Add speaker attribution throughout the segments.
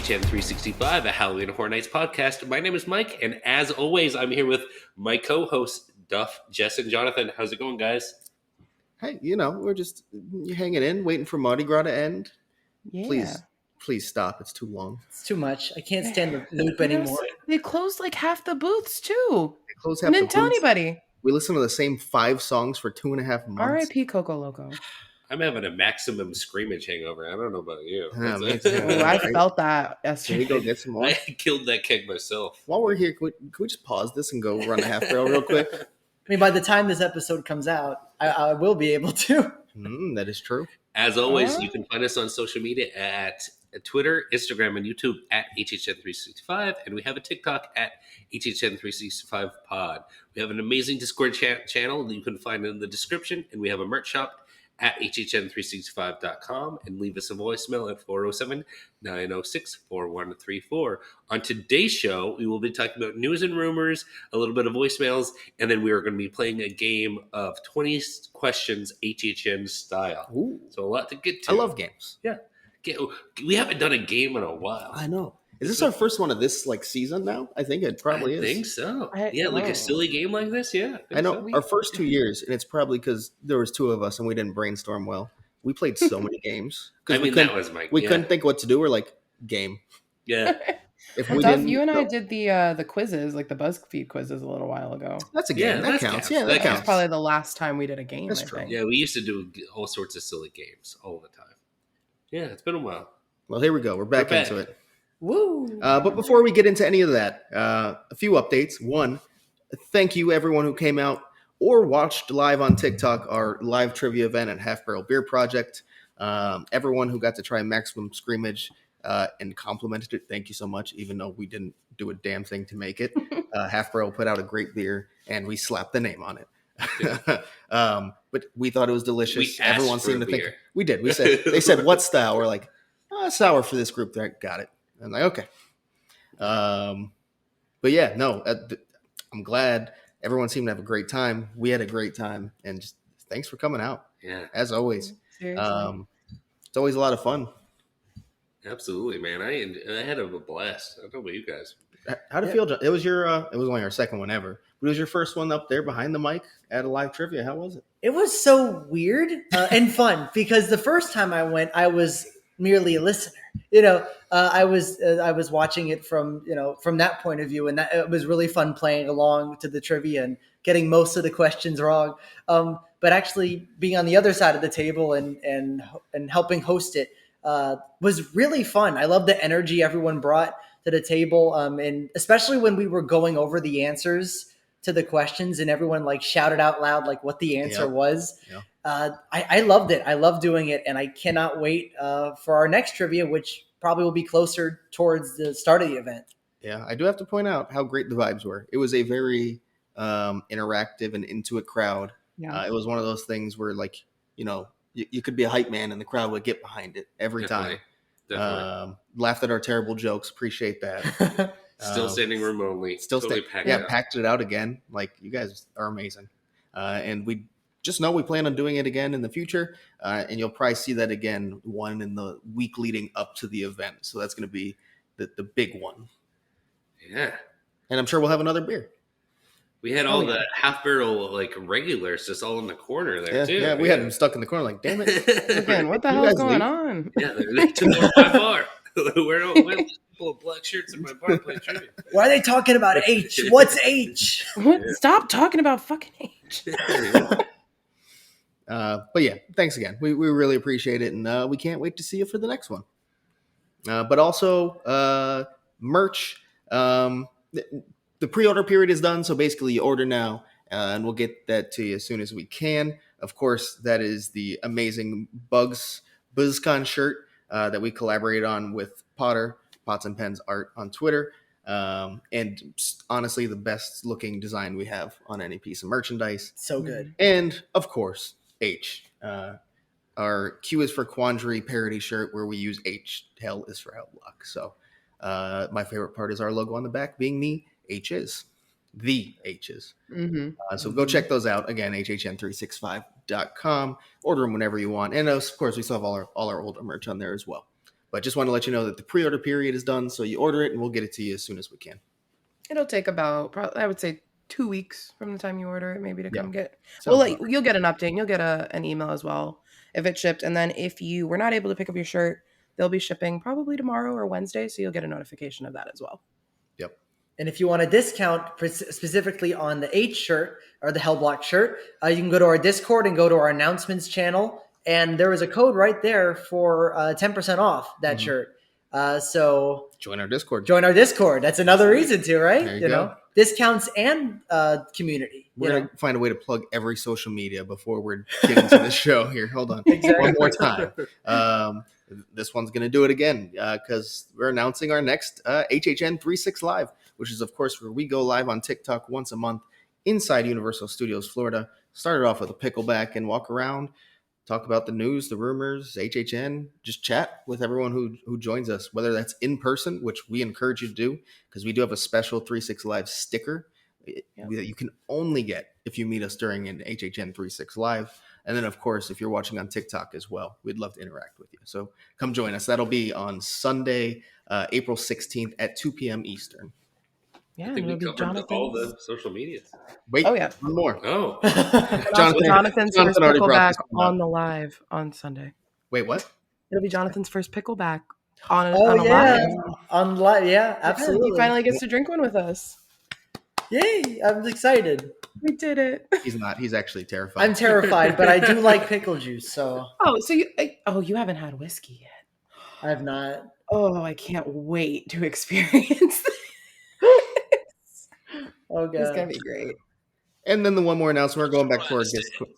Speaker 1: HHN 365, a Halloween Horror Nights podcast. My name is Mike, and as always, I'm here with my co-hosts, Duff, Jess, and Jonathan. How's it going, guys?
Speaker 2: Hey, we're just hanging in, waiting for Mardi Gras to end.
Speaker 3: Yeah.
Speaker 2: Please stop. It's too long.
Speaker 4: It's too much. I can't stand the loop anymore.
Speaker 3: They closed like half the booths too.
Speaker 2: They close
Speaker 3: I
Speaker 2: half the
Speaker 3: didn't tell
Speaker 2: booths.
Speaker 3: anybody.
Speaker 2: We listen to the same 5 songs for 2.5 months.
Speaker 3: R.I.P. Coco Loco.
Speaker 1: I'm having a maximum screamage hangover. I don't know about you.
Speaker 2: Yeah, me too.
Speaker 3: Ooh, I felt that
Speaker 2: Can we
Speaker 3: yesterday.
Speaker 2: go get some more?
Speaker 1: I killed that keg myself.
Speaker 2: While we're here, can we just pause this and go run a half barrel real quick?
Speaker 4: I mean, by the time this episode comes out, I will be able to.
Speaker 2: That is true.
Speaker 1: As always, you can find us on social media at Twitter, Instagram, and YouTube at HHN365, and we have a TikTok at HHN365pod. We have an amazing Discord channel that you can find in the description, and we have a merch shop at HHN365.com, and leave us a voicemail at 407-906-4134. On today's show, we will be talking about news and rumors, a little bit of voicemails, and then we are going to be playing a game of 20 questions HHN style.
Speaker 2: Ooh.
Speaker 1: So a lot to get to.
Speaker 2: I love games.
Speaker 1: Yeah. We haven't done a game in a while.
Speaker 2: I know. Is this our first one of this season now? I think it probably is.
Speaker 1: I think so. Like
Speaker 3: Oh.
Speaker 1: a silly game like this? Yeah.
Speaker 2: I know.
Speaker 1: So.
Speaker 2: Our first 2 years, and it's probably because there was 2 of us and we didn't brainstorm well. We played so many games.
Speaker 1: I mean, that was my...
Speaker 2: We couldn't think what to do. We're like, game.
Speaker 1: Yeah.
Speaker 2: If we
Speaker 3: Duff,
Speaker 2: didn't,
Speaker 3: you and I did the quizzes, like the BuzzFeed quizzes a little while ago.
Speaker 2: That's a game.
Speaker 1: Yeah,
Speaker 2: that
Speaker 1: that
Speaker 2: counts.
Speaker 1: counts.
Speaker 2: Yeah,
Speaker 1: That
Speaker 2: that
Speaker 3: That's
Speaker 2: counts.
Speaker 3: probably the last time we did a game,
Speaker 2: That's
Speaker 3: I
Speaker 2: true.
Speaker 3: think.
Speaker 1: Yeah, we used to do all sorts of silly games all the time. Yeah, it's been a while.
Speaker 2: Well, here we go. We're back into it.
Speaker 4: Woo!
Speaker 2: But before we get into any of that, a few updates. One, thank you everyone who came out or watched live on TikTok our live trivia event at Half Barrel Beer Project. Everyone who got to try Maximum Screamage and complimented it, thank you so much, even though we didn't do a damn thing to make it. Half Barrel put out a great beer, and we slapped the name on it. But we thought it was delicious.
Speaker 1: We asked
Speaker 2: Everyone
Speaker 1: for
Speaker 2: seemed
Speaker 1: a
Speaker 2: to think
Speaker 1: beer.
Speaker 2: we did. They said what style? We're like, sour for this group. Got it. I'm like, okay. But yeah, no, I'm glad everyone seemed to have a great time. We had a great time, and just thanks for coming out.
Speaker 1: Yeah,
Speaker 2: As always.
Speaker 3: Seriously.
Speaker 2: It's always a lot of fun.
Speaker 1: absolutely, man. I had a blast. I don't know about you guys.
Speaker 2: How'd it feel, John? It was it was only our second one ever, but it was your first one up there behind the mic at a live trivia. How was it?
Speaker 4: It was so weird and fun because the first time I went, I was merely a listener. I was watching it from that point of view, and it was really fun playing along to the trivia and getting most of the questions wrong. But actually being on the other side of the table and helping host it was really fun. I love the energy everyone brought to the table, and especially when we were going over the answers to the questions and everyone like shouted out loud like what the answer was.
Speaker 2: Yeah.
Speaker 4: I loved it. I love doing it, and I cannot wait for our next trivia, which probably will be closer towards the start of the event.
Speaker 2: Yeah, I do have to point out how great the vibes were. It was a very interactive and into it crowd.
Speaker 3: Yeah.
Speaker 2: It was one of those things where, like, you could be a hype man and the crowd would get behind it every time.
Speaker 1: Definitely.
Speaker 2: Laughed at our terrible jokes. Appreciate that.
Speaker 1: Still standing room only.
Speaker 2: Still
Speaker 1: totally
Speaker 2: stay,
Speaker 1: packed
Speaker 2: yeah,
Speaker 1: out.
Speaker 2: packed it out again. Like, you guys are amazing. And we just know we plan on doing it again in the future. And you'll probably see that again, one in the week leading up to the event. So that's going to be the big one.
Speaker 1: Yeah.
Speaker 2: And I'm sure we'll have another beer.
Speaker 1: We had all the half barrel like regulars just all in the corner there too.
Speaker 2: Yeah, we had them stuck in the corner like, damn it.
Speaker 3: Again, what the
Speaker 2: You
Speaker 3: hell's
Speaker 2: guys
Speaker 3: going
Speaker 2: leave.
Speaker 3: on?
Speaker 1: Yeah, they took over my bar. Where these people with black shirts in my bar play trivia?
Speaker 4: Why are they talking about H? What's H?
Speaker 3: What? Stop talking about fucking H.
Speaker 2: But yeah, thanks again. We really appreciate it. And we can't wait to see you for the next one. But also merch. The pre-order period is done. So basically you order now and we'll get that to you as soon as we can. Of course, that is the amazing BuzzCon shirt that we collaborated on with Potter, Pots and Pens Art on Twitter. And honestly, the best looking design we have on any piece of merchandise.
Speaker 4: So good.
Speaker 2: And of course, H. Our Q is for Quandary parody shirt where we use H. Hell is for Outlook. So my favorite part is our logo on the back being the H's. The H's.
Speaker 3: Mm-hmm.
Speaker 2: So go check those out. Again, HHN365.com. Order them whenever you want. And of course, we still have all our older merch on there as well. But just want to let you know that the pre-order period is done, so you order it and we'll get it to you as soon as we can.
Speaker 3: It'll take about, I would say, 2 weeks from the time you order it, maybe to come get.
Speaker 2: Sounds
Speaker 3: Well, you'll get an update. And you'll get an email as well if it's shipped. And then if you were not able to pick up your shirt, they'll be shipping probably tomorrow or Wednesday, so you'll get a notification of that as well.
Speaker 2: Yep.
Speaker 4: And if you want a discount specifically on the H shirt or the Hellblock shirt, you can go to our Discord and go to our announcements channel. And there is a code right there for 10% off that shirt. So
Speaker 2: join our Discord.
Speaker 4: That's another reason to, right?
Speaker 2: There you go.
Speaker 4: Know, discounts and community.
Speaker 2: We're going to find a way to plug every social media before we're getting to the show here. Hold on.
Speaker 4: Exactly.
Speaker 2: One more time. This one's going to do it again because we're announcing our next HHN 36 Live, which is, of course, where we go live on TikTok once a month inside Universal Studios Florida. Started off with a pickleback and walk around, talk about the news, the rumors, HHN, just chat with everyone who joins us, whether that's in person, which we encourage you to do because we do have a special 36 Live sticker that you can only get if you meet us during an HHN 36 Live. And then, of course, if you're watching on TikTok as well, we'd love to interact with you. So come join us. That'll be on Sunday, April 16th at 2 p.m. Eastern.
Speaker 3: Yeah,
Speaker 1: I think we
Speaker 3: it'll be
Speaker 1: covered all the social medias.
Speaker 2: Wait,
Speaker 3: Oh, yeah.
Speaker 2: one more.
Speaker 1: Oh,
Speaker 3: Jonathan's first
Speaker 2: already brought
Speaker 3: pickleback
Speaker 2: this one up.
Speaker 3: on the live on Sunday.
Speaker 2: Wait, what?
Speaker 3: It'll be Jonathan's first pickleback on a
Speaker 4: Oh, yeah.
Speaker 3: live.
Speaker 4: On live. Yeah, absolutely.
Speaker 3: He finally gets to drink one with us.
Speaker 4: Yay. I'm excited.
Speaker 3: We did it.
Speaker 2: He's not. He's actually terrified.
Speaker 4: I'm terrified, but I do like pickle juice, so
Speaker 3: Oh, so you haven't had whiskey yet.
Speaker 4: I have not.
Speaker 3: Oh, I can't wait to experience this.
Speaker 4: Oh, God.
Speaker 3: It's gonna be great.
Speaker 2: And then the one more announcement. We're going back for our Discord.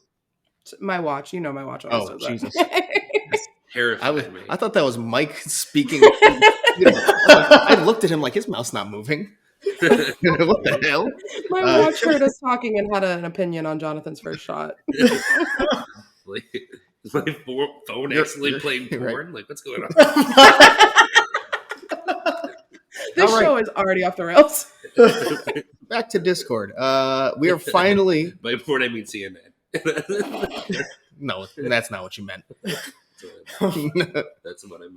Speaker 3: My watch, my watch always
Speaker 2: Oh,
Speaker 3: does that.
Speaker 2: Jesus.
Speaker 1: terrified me.
Speaker 2: I thought that was Mike speaking. I looked at him like his mouth's not moving. What the hell?
Speaker 3: My watch heard us talking and had an opinion on Jonathan's first shot.
Speaker 1: Like, is my phone accidentally playing porn?
Speaker 2: Right.
Speaker 1: Like, what's going on?
Speaker 3: This
Speaker 2: All right.
Speaker 3: show is already off the rails.
Speaker 2: Back to Discord. We are finally.
Speaker 1: By porn, I mean CNN.
Speaker 2: No, that's not what you meant.
Speaker 1: That's what I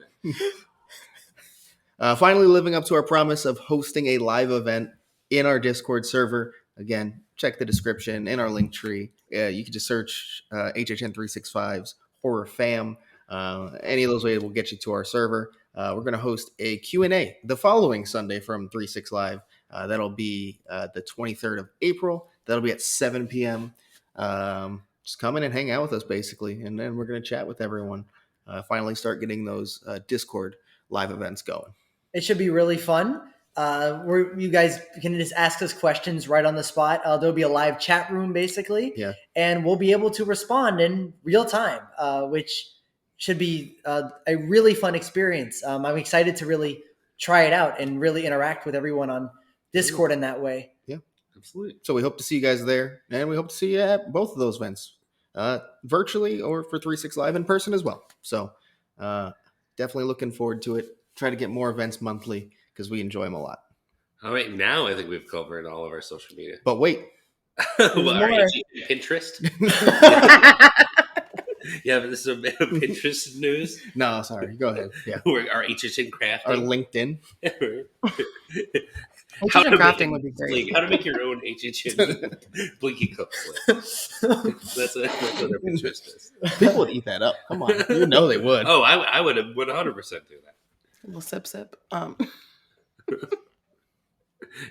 Speaker 1: meant.
Speaker 2: Finally living up to our promise of hosting a live event in our Discord server. Again, check the description in our link tree. You can just search HHN 365's Horror Fam. Any of those ways will get you to our server. We're going to host a Q&A the following Sunday from 36 Live. That'll be the 23rd of April. That'll be at 7 p.m. Just come in and hang out with us, basically. And then we're going to chat with everyone. Finally start getting those Discord live events going.
Speaker 4: It should be really fun. You guys can just ask us questions right on the spot. There'll be a live chat room, basically.
Speaker 2: Yeah.
Speaker 4: And we'll be able to respond in real time, which should be a really fun experience. I'm excited to really try it out and really interact with everyone on Discord in that way.
Speaker 2: Yeah,
Speaker 1: absolutely.
Speaker 2: So we hope to see you guys there, and we hope to see you at both of those events, virtually or for 36 Live in person as well. So definitely looking forward to it. Try to get more events monthly because we enjoy them a lot.
Speaker 1: All right, now I think we've covered all of our social media.
Speaker 2: But wait.
Speaker 1: Well, our Pinterest? Yeah, but this is a bit of Pinterest news.
Speaker 2: No, sorry. Go ahead. Yeah.
Speaker 1: Our HHN crafting.
Speaker 2: Our LinkedIn.
Speaker 3: Crafting would be great.
Speaker 1: How to make your own HHN Blinky Cook slip. That's what our Pinterest is.
Speaker 2: People would eat that up. Come on. You know they would.
Speaker 1: Oh, I would have 100% do that.
Speaker 3: A little sip.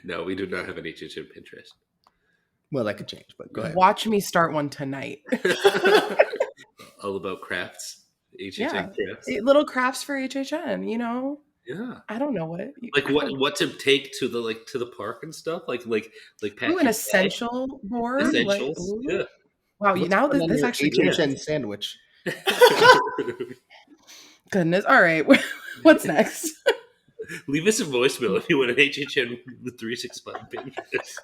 Speaker 1: No, we do not have an HHN Pinterest.
Speaker 2: Well, that could change, but go ahead.
Speaker 3: Watch me start one tonight.
Speaker 1: All about crafts. HHN crafts.
Speaker 3: Little crafts for HHN,
Speaker 1: Yeah.
Speaker 3: I don't know what
Speaker 1: what to take to the park and stuff like
Speaker 3: Ooh, an essential board.
Speaker 1: Essentials. Yeah.
Speaker 3: Wow, now this actually
Speaker 2: HHN sandwich.
Speaker 3: Goodness. All right. What's next?
Speaker 1: Leave us a voicemail if you want an HHN 365 Pinterest.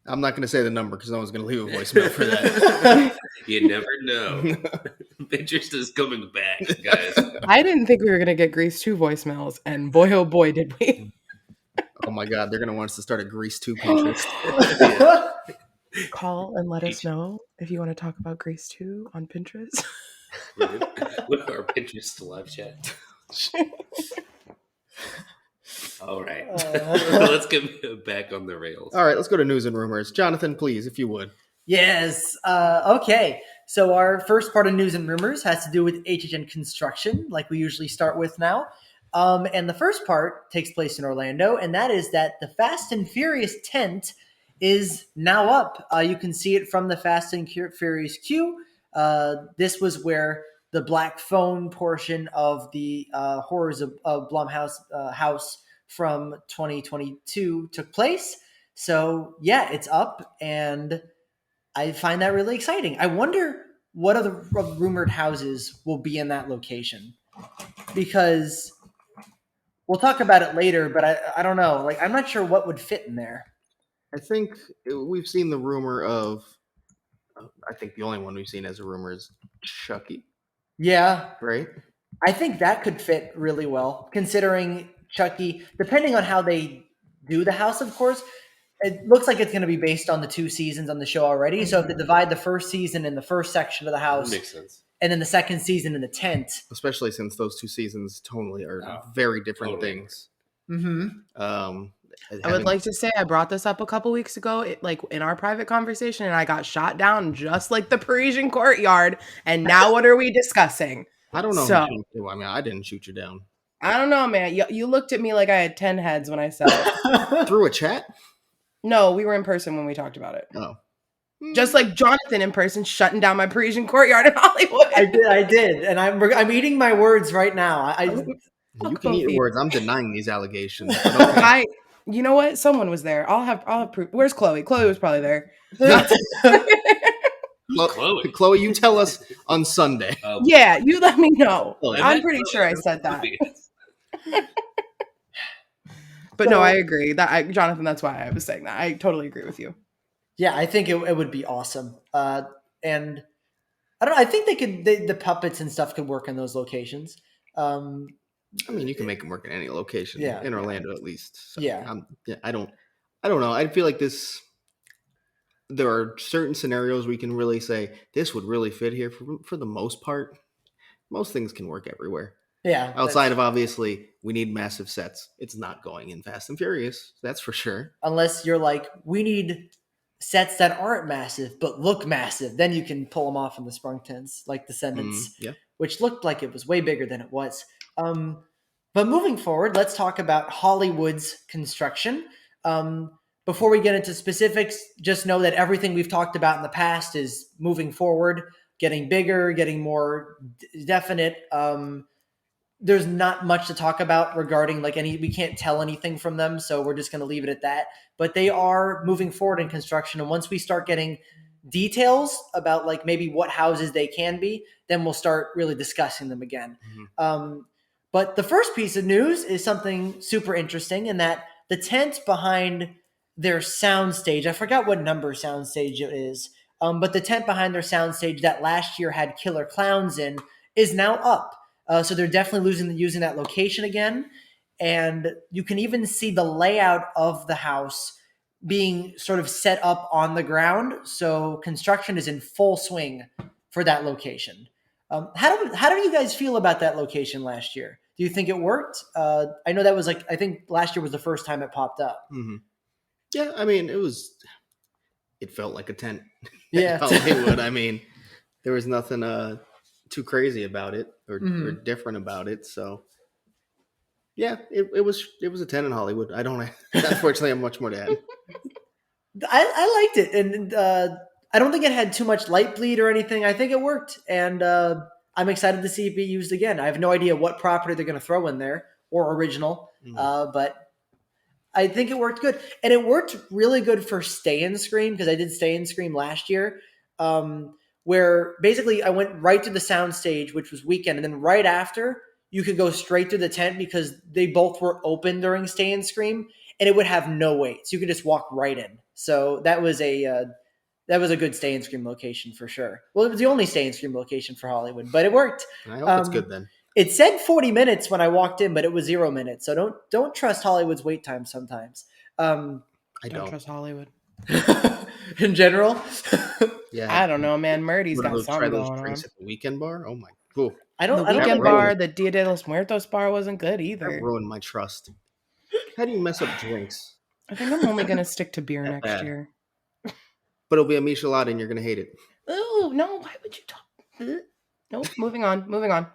Speaker 2: I'm not going to say the number because no one's going to leave a voicemail for that.
Speaker 1: You never know. Pinterest is coming back, guys.
Speaker 3: I didn't think we were going to get Grease 2 voicemails, and boy, oh boy, did we.
Speaker 2: Oh my God, they're going to want us to start a Grease 2 Pinterest.
Speaker 3: Call and let us know if you want to talk about Grease 2 on Pinterest.
Speaker 1: Look at our Pinterest live chat. All right. Let's get back on the rails.
Speaker 2: All right, let's go to news and rumors. Jonathan, please, if you would.
Speaker 4: Yes. Okay. So our first part of news and rumors has to do with HHN construction, like we usually start with now. And the first part takes place in Orlando, and that is that the Fast and Furious tent is now up. You can see it from the Fast and Furious queue. This was where the Black Phone portion of the Horrors of Blumhouse house from 2022 took place. So yeah, it's up, and I find that really exciting. I wonder what other rumored houses will be in that location, because we'll talk about it later, but I don't know. Like, I'm not sure what would fit in there.
Speaker 2: I think we've seen the rumor of. I think the only one we've seen as a rumor is Chucky,
Speaker 4: Yeah,
Speaker 2: right?
Speaker 4: I think that could fit really well, considering Chucky, depending on how they do the house, of course. It looks like it's going to be based on the 2 seasons on the show already. So if they divide the first season in the first section of the house,
Speaker 1: That makes sense.
Speaker 4: and then the second season in the tent.
Speaker 2: Especially since those 2 seasons tonally are very different
Speaker 1: totally.
Speaker 2: things.
Speaker 4: Mm-hmm.
Speaker 3: I would like to say I brought this up a couple weeks ago, like in our private conversation, and I got shot down just like the Parisian courtyard. And now what are we discussing?
Speaker 2: I don't know.
Speaker 3: So,
Speaker 2: I mean, I didn't shoot you down.
Speaker 3: I don't know, man. You looked at me like I had 10 heads when I said it.
Speaker 2: Through a chat?
Speaker 3: No, we were in person when we talked about it.
Speaker 2: Oh.
Speaker 3: Just like Jonathan in person shutting down my Parisian courtyard in Hollywood.
Speaker 4: I did, and I'm eating my words right now.
Speaker 2: You can eat your words. I'm denying these allegations. But okay.
Speaker 3: You know what? Someone was there. I'll have proof. Where's Chloe? Chloe was probably there.
Speaker 1: Chloe.
Speaker 2: Chloe, you tell us on Sunday.
Speaker 3: Yeah, you let me know.
Speaker 2: Chloe.
Speaker 3: I'm pretty sure I said that. But no, I agree. Jonathan, that's why I was saying that. I totally agree with you.
Speaker 4: Yeah, I think it would be awesome. And I don't know. I think the puppets and stuff could work in those locations.
Speaker 2: I mean, you can make them work in any location.
Speaker 4: Yeah.
Speaker 2: In Orlando, at least. So,
Speaker 4: yeah.
Speaker 2: I don't know. I feel like this. There are certain scenarios where you can really say this would really fit here. For the most part, most things can work everywhere.
Speaker 4: Yeah.
Speaker 2: Outside of, obviously, we need massive sets. It's not going in Fast and Furious. That's for sure.
Speaker 4: Unless you're like, we need sets that aren't massive but look massive. Then you can pull them off in the sprung tents, like Descendants, which looked like it was way bigger than it was. But moving forward, let's talk about Hollywood's construction. Before we get into specifics, just know that everything we've talked about in the past is moving forward, getting bigger, getting more definite. There's not much to talk about regarding we can't tell anything from them. So we're just going to leave it at that, but they are moving forward in construction. And once we start getting details about maybe what houses they can be, then we'll start really discussing them again. Mm-hmm. But the first piece of news is something super interesting in that the tent behind their soundstage, I forgot what number soundstage it is, but the tent behind their soundstage that last year had killer clowns in is now up. So they're definitely using that location again. And you can even see the layout of the house being sort of set up on the ground. So construction is in full swing for that location. How do you guys feel about that location last year? Do you think it worked? I know that was I think last year was the first time it popped up.
Speaker 2: Mm-hmm. Yeah, I mean, it felt like a tent.
Speaker 4: Yeah.
Speaker 2: Hollywood. I mean, there was nothing too crazy about it or different about it. So yeah, it was a 10 in Hollywood. I don't unfortunately have much more to add.
Speaker 4: I liked it, and I don't think it had too much light bleed or anything. I think it worked, and I'm excited to see it be used again. I have no idea what property they're going to throw in there or original, but I think it worked good, and it worked really good for Stay and Scream, because I did Stay and Scream last year, where basically I went right to the soundstage, which was weekend, and then right after you could go straight to the tent because they both were open during Stay and Scream, and it would have no wait, so you could just walk right in. So that was a good Stay and Scream location for sure. Well, it was the only Stay and Scream location for Hollywood, but it worked.
Speaker 2: I hope it's good then.
Speaker 4: It said 40 minutes when I walked in, but it was 0 minutes. So don't trust Hollywood's wait time sometimes.
Speaker 3: I don't trust Hollywood.
Speaker 4: in general.
Speaker 2: Yeah,
Speaker 3: I don't know, man. Murdy's
Speaker 2: want to
Speaker 3: got
Speaker 2: go try
Speaker 3: something
Speaker 2: those
Speaker 3: going
Speaker 2: drinks
Speaker 3: on.
Speaker 2: at the weekend bar. Oh my, cool.
Speaker 4: I
Speaker 3: The
Speaker 4: don't
Speaker 3: weekend
Speaker 4: really.
Speaker 3: bar, the Dia de los Muertos bar wasn't good
Speaker 2: That
Speaker 3: either.
Speaker 2: ruined my trust. How do you mess up drinks
Speaker 3: I think I'm only gonna stick to beer
Speaker 2: that
Speaker 3: next
Speaker 2: bad?
Speaker 3: year.
Speaker 2: But it'll be a Michelada, and you're gonna hate it.
Speaker 3: Ooh, no, why would you talk? Nope, moving on, moving on.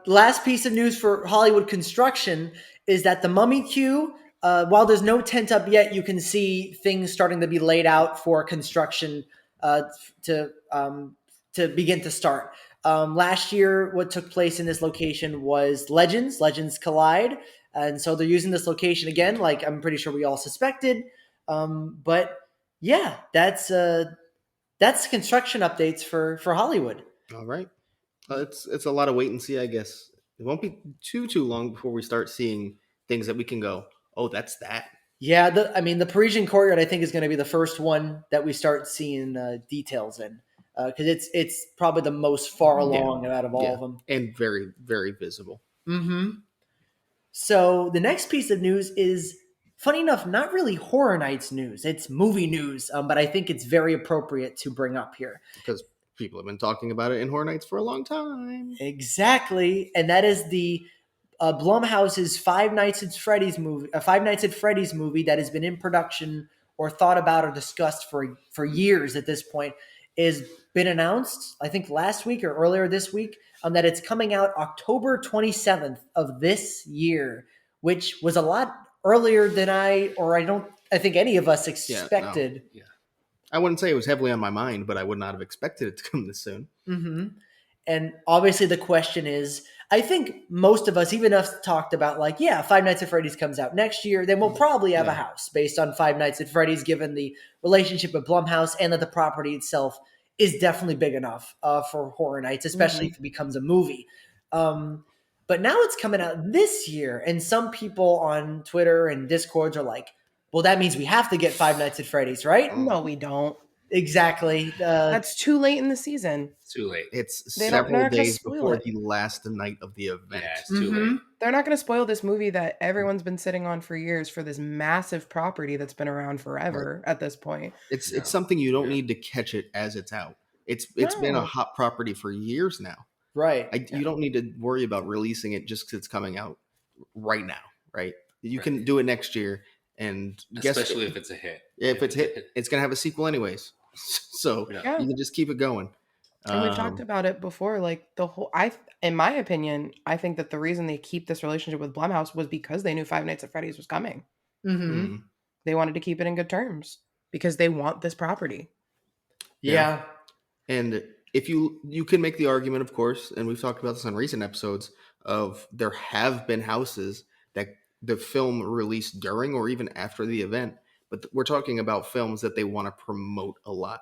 Speaker 4: Last piece of news for Hollywood construction is that the Mummy queue, while there's no tent up yet, you can see things starting to be laid out for construction uh, to to begin to start. Last year, what took place in this location was Legends Collide, and so they're using this location again, like I'm pretty sure we all suspected. But yeah, that's construction updates for Hollywood.
Speaker 2: All right. It's a lot of wait and see, I guess. It won't be too long before we start seeing things that we can go, oh, that's that.
Speaker 4: Yeah, I mean, the Parisian Courtyard, I think, is going to be the first one that we start seeing details in, because it's probably the most far along out of all of them.
Speaker 2: And very, very visible.
Speaker 4: Mm-hmm. So the next piece of news is, funny enough, not really Horror Nights news. It's movie news, but I think it's very appropriate to bring up here.
Speaker 2: Because people have been talking about it in Horror Nights for a long time.
Speaker 4: Exactly, and that is the Blumhouse's Five Nights at Freddy's movie, a Five Nights at Freddy's movie that has been in production or thought about or discussed for years at this point, is been announced. I think last week or earlier this week, that it's coming out October 27th of this year, which was a lot earlier than I think any of us expected.
Speaker 2: Yeah. I wouldn't say it was heavily on my mind, but I would not have expected it to come this soon.
Speaker 4: Mm-hmm. And obviously the question is, I think most of us, even us, talked about like, yeah, Five Nights at Freddy's comes out next year, then we'll probably have a house based on Five Nights at Freddy's, given the relationship with Blumhouse and that the property itself is definitely big enough for Horror Nights, especially if it becomes a movie. But now it's coming out this year, and some people on Twitter and Discords are like, well, that means we have to get Five Nights at Freddy's, right?
Speaker 3: No, we don't.
Speaker 4: Exactly.
Speaker 3: That's too late in the season.
Speaker 1: It's too late.
Speaker 2: It's
Speaker 3: They're
Speaker 2: several
Speaker 3: not gonna
Speaker 2: days
Speaker 3: spoil
Speaker 2: before
Speaker 3: it.
Speaker 2: the last night of the event.
Speaker 1: Yeah, it's too late.
Speaker 3: They're not going to spoil this movie that everyone's been sitting on for years for this massive property that's been around forever at this point.
Speaker 2: It's something you don't need to catch it as it's out. It's been a
Speaker 3: No.
Speaker 2: hot property for years now.
Speaker 4: Right.
Speaker 2: You don't need to worry about releasing it just because it's coming out right now, right? You can
Speaker 1: Right.
Speaker 2: do it next year, and
Speaker 1: Especially if it's a hit.
Speaker 2: if it's hit, it's gonna have a sequel anyways. So
Speaker 1: Yeah.
Speaker 2: you can just keep it going.
Speaker 3: And we've talked about it before. Like the whole, in my opinion, I think that the reason they keep this relationship with Blumhouse was because they knew Five Nights at Freddy's was coming.
Speaker 4: Mm-hmm.
Speaker 3: They wanted to keep it in good terms because they want this property.
Speaker 4: Yeah.
Speaker 2: And if you can make the argument, of course, and we've talked about this on recent episodes, of there have been houses that the film released during or even after the event, but we're talking about films that they want to promote a lot.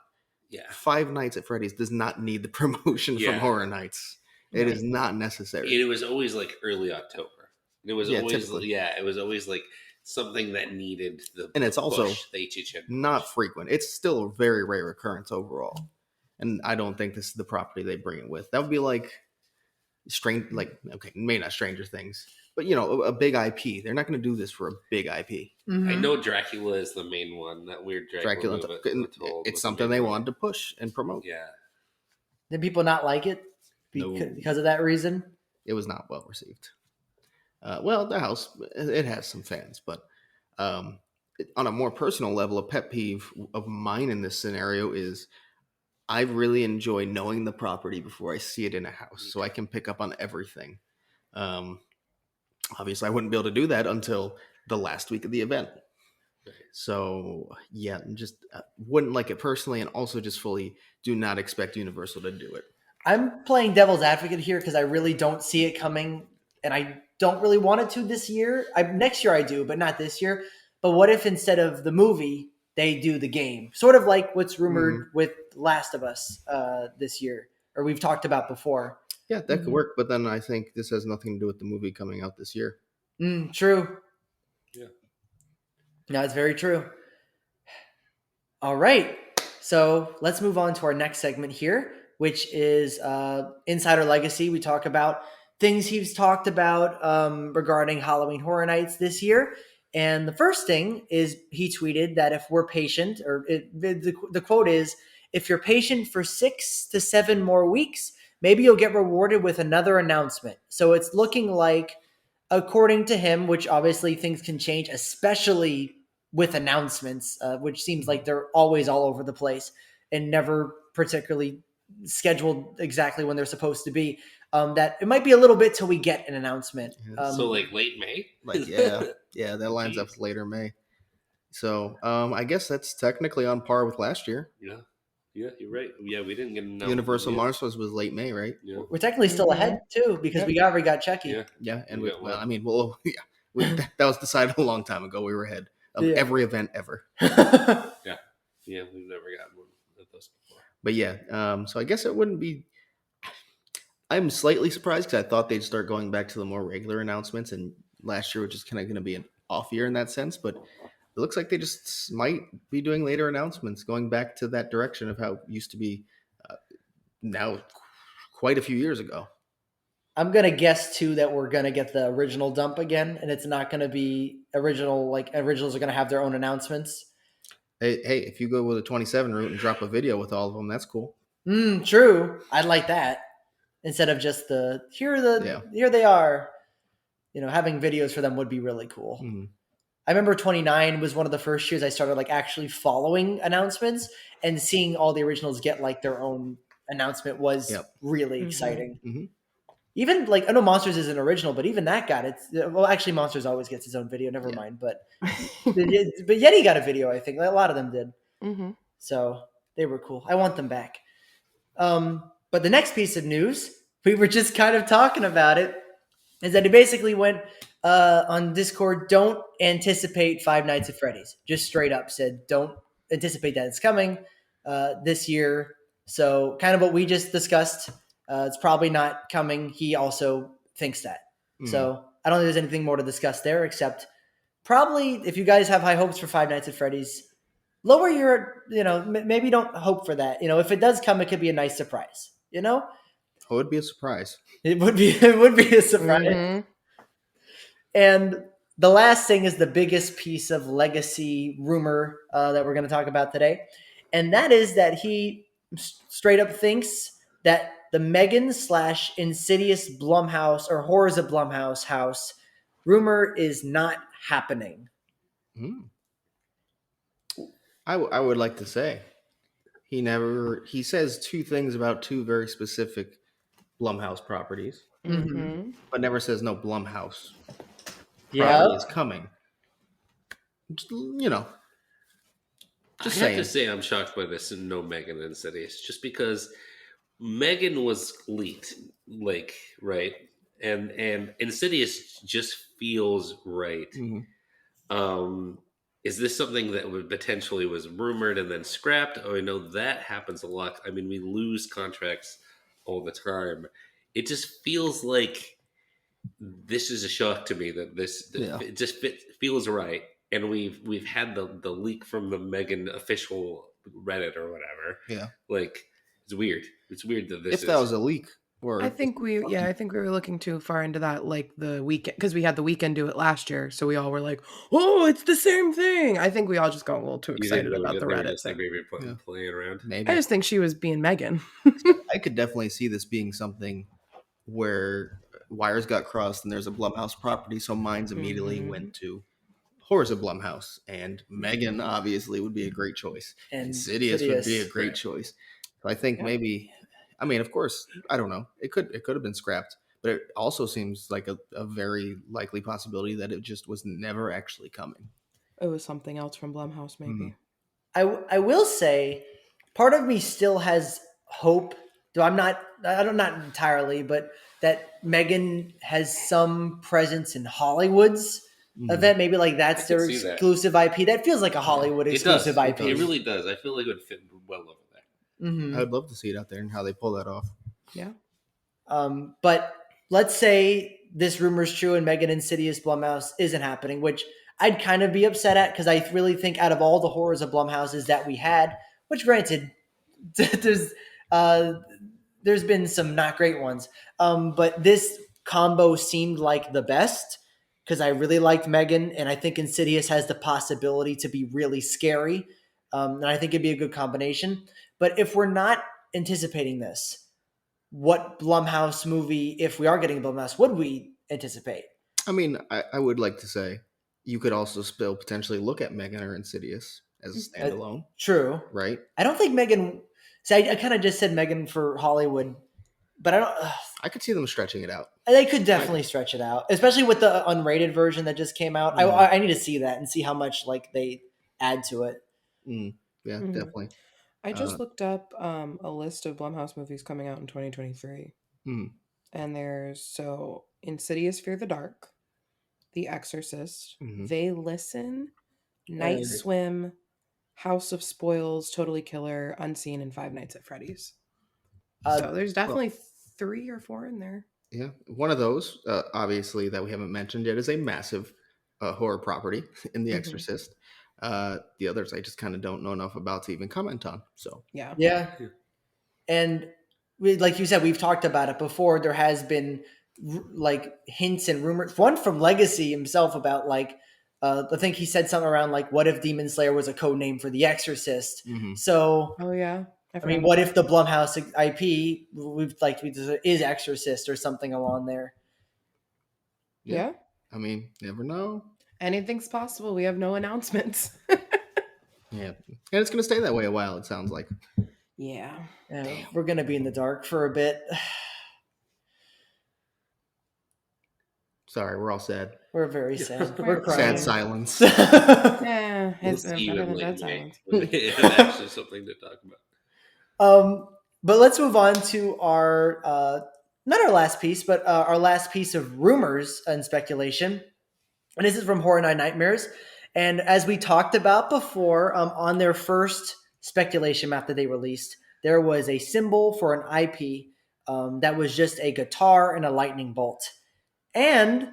Speaker 1: Yeah.
Speaker 2: Five Nights at Freddy's does not need the promotion from Horror Nights. It is not necessary.
Speaker 1: It was always like early October. It was always
Speaker 2: typically.
Speaker 1: it was always like something that needed the
Speaker 2: And it's also
Speaker 1: push, the HHN
Speaker 2: not frequent. It's still a very rare occurrence overall. And I don't think this is the property they bring it with. That would be like maybe not Stranger Things, but a big IP. They're not going to do this for a big IP.
Speaker 4: Mm-hmm.
Speaker 1: I know Dracula is the main one. That weird Dracula.
Speaker 2: It's something they wanted to push and promote.
Speaker 1: Yeah.
Speaker 4: Did people not like it because of that reason?
Speaker 2: It was not well received. Well, the house, it has some fans, but on a more personal level, a pet peeve of mine in this scenario is I really enjoy knowing the property before I see it in a house, so I can pick up on everything. Obviously, I wouldn't be able to do that until the last week of the event. So, yeah, just wouldn't like it personally, and also just fully do not expect Universal to do it.
Speaker 4: I'm playing devil's advocate here because I really don't see it coming, and I don't really want it to this year. Next year I do, but not this year. But what if instead of the movie, they do the game? Sort of like what's rumored with Last of Us this year, or we've talked about before.
Speaker 2: Yeah, that could work, but then I think this has nothing to do with the movie coming out this year.
Speaker 4: True.
Speaker 1: Yeah.
Speaker 4: No, it's very true. All right. So let's move on to our next segment here, which is Insider Legacy. We talk about things he's talked about regarding Halloween Horror Nights this year. And the first thing is he tweeted that if we're patient, or the quote is, if you're patient for 6 to 7 more weeks, maybe you'll get rewarded with another announcement. So it's looking like, according to him, which obviously things can change, especially with announcements, which seems like they're always all over the place and never particularly scheduled exactly when they're supposed to be. That it might be a little bit till we get an announcement.
Speaker 1: So like late May?
Speaker 2: Like, yeah, that lines up later May. So I guess that's technically on par with last year.
Speaker 1: Yeah, you're right. Yeah, we didn't get an announcement.
Speaker 2: Universal Monsters was late May, right?
Speaker 1: Yeah.
Speaker 4: We're technically still ahead too, because we already got Chucky.
Speaker 2: Yeah, and
Speaker 1: We
Speaker 2: we,
Speaker 1: got
Speaker 2: well, that was decided a long time ago. We were ahead of every event ever.
Speaker 1: Yeah, we've never gotten one of those before.
Speaker 2: But yeah, so I guess it wouldn't be. I'm slightly surprised because I thought they'd start going back to the more regular announcements, and last year was just kind of going to be an off year in that sense. But it looks like they just might be doing later announcements, going back to that direction of how it used to be now quite a few years ago.
Speaker 4: I'm going to guess too that we're going to get the original dump again, and it's not going to be original. Like originals are going to have their own announcements.
Speaker 2: Hey, if you go with a 27 route and drop a video with all of them, that's cool.
Speaker 4: True. I'd like that instead of just here they are. Having videos for them would be really cool.
Speaker 2: Mm-hmm.
Speaker 4: I remember 29 was one of the first years I started like actually following announcements, and seeing all the originals get like their own announcement was really exciting.
Speaker 2: Mm-hmm.
Speaker 4: Even like, I know Monsters isn't original, but even that got it. Well, actually Monsters always gets its own video. Never mind. But Yeti got a video. I think a lot of them did.
Speaker 3: Mm-hmm.
Speaker 4: So they were cool. I want them back. But the next piece of news, we were just kind of talking about it, is that he basically went on Discord, don't anticipate Five Nights at Freddy's. Just straight up said, don't anticipate that it's coming this year. So kind of what we just discussed. It's probably not coming. He also thinks that. Mm-hmm. So I don't think there's anything more to discuss there, except probably if you guys have high hopes for Five Nights at Freddy's, lower your, maybe don't hope for that. If it does come, it could be a nice surprise,
Speaker 2: Oh, it would be a surprise.
Speaker 4: It would be a surprise. Mm-hmm. And the last thing is the biggest piece of legacy rumor that we're going to talk about today. And that is that he straight up thinks that the Megan / Insidious Blumhouse or Horrors of Blumhouse house rumor is not happening.
Speaker 2: I would like to say he says two things about two very specific Blumhouse properties, but never says no Blumhouse property is coming. Just
Speaker 1: I have to say I'm shocked by this and no Megan and Insidious, just because Megan was leaked, right, and Insidious just feels right.
Speaker 2: Mm-hmm.
Speaker 1: Is this something that would potentially was rumored and then scrapped? Oh, I know that happens a lot. I mean, we lose contracts all the time. It just feels like this is a shock to me that it just feels right. And we've had the leak from the Megan official Reddit or whatever.
Speaker 2: Yeah,
Speaker 1: it's weird. It's weird that this.
Speaker 2: If that was a leak,
Speaker 3: I think we were looking too far into that, like the weekend, because we had the weekend do it last year, so we all were like, "Oh, it's the same thing." I think we all just got a little too excited about the Reddit thing.
Speaker 1: Maybe playing around.
Speaker 2: Maybe.
Speaker 3: I just think she was being Megan.
Speaker 2: I could definitely see this being something where wires got crossed and there's a Blumhouse property, so minds immediately went to Horrors of Blumhouse, and Megan obviously would be a great choice. And Insidious would be a great choice. So I think maybe. I mean, of course, I don't know. It could have been scrapped, but it also seems like a very likely possibility that it just was never actually coming.
Speaker 3: It was something else from Blumhouse, maybe.
Speaker 4: I will say, part of me still has hope. Though not entirely, but that Megan has some presence in Hollywood's event. Maybe like that's their exclusive IP. That feels like a Hollywood exclusive IP.
Speaker 1: It really does. I feel like it would fit well over there.
Speaker 2: I would love to see it out there and how they pull that off.
Speaker 3: Yeah.
Speaker 4: But let's say this rumor is true and Megan Insidious Blumhouse isn't happening, which I'd kind of be upset at, because I really think out of all the Horrors of Blumhouses that we had, which granted, there's been some not great ones, but this combo seemed like the best. because I really liked Megan, and I think Insidious has the possibility to be really scary. And I think it'd be a good combination. But if we're not anticipating this, what Blumhouse movie, if we are getting Blumhouse, would we anticipate?
Speaker 2: I mean, I would like to say you could also still potentially look at Megan or Insidious as a standalone,
Speaker 4: True.
Speaker 2: right?
Speaker 4: I don't think Megan. See, I kind of just said Megan for Hollywood, but I don't.
Speaker 2: I could see them stretching it out.
Speaker 4: They could definitely stretch it out, especially with the unrated version that just came out. I need to see that and see how much like they add to it.
Speaker 2: Yeah, definitely.
Speaker 3: I just looked up a list of Blumhouse movies coming out in 2023. And there's Insidious Fear the Dark, The Exorcist, They Listen, Night Swim, House of Spoils, Totally Killer, Unseen, and Five Nights at Freddy's. So there's definitely 3 or 4 in there.
Speaker 2: Yeah, one of those, obviously, that we haven't mentioned yet is a massive horror property in The Exorcist. The others I just kind of don't know enough about to even comment on. So
Speaker 4: yeah. And like you said, we've talked about it before. There has been like hints and rumors. One from Legacy himself about like I think he said something around like, what if Demon Slayer was a code name for The Exorcist? So I mean, what if the Blumhouse IP is Exorcist or something along there?
Speaker 2: Yeah. I mean, never know.
Speaker 3: Anything's possible. We have no announcements.
Speaker 2: Yeah. And it's going to stay that way a while, it sounds like.
Speaker 3: Yeah.
Speaker 4: We're going to be in the dark for a bit.
Speaker 2: Sorry, we're all sad.
Speaker 4: We're very sad. We're crying.
Speaker 2: Sad silence.
Speaker 3: Yeah, it's
Speaker 1: We'll see you
Speaker 3: better
Speaker 1: in
Speaker 3: than
Speaker 1: late
Speaker 3: dead
Speaker 1: May.
Speaker 3: silence.
Speaker 1: It's actually something to talk about.
Speaker 4: But let's move on to our not our last piece, but our last piece of rumors and speculation. And this is from Horror Night Nightmares. And as we talked about before, on their first speculation map that they released, there was a symbol for an IP that was just a guitar and a lightning bolt. And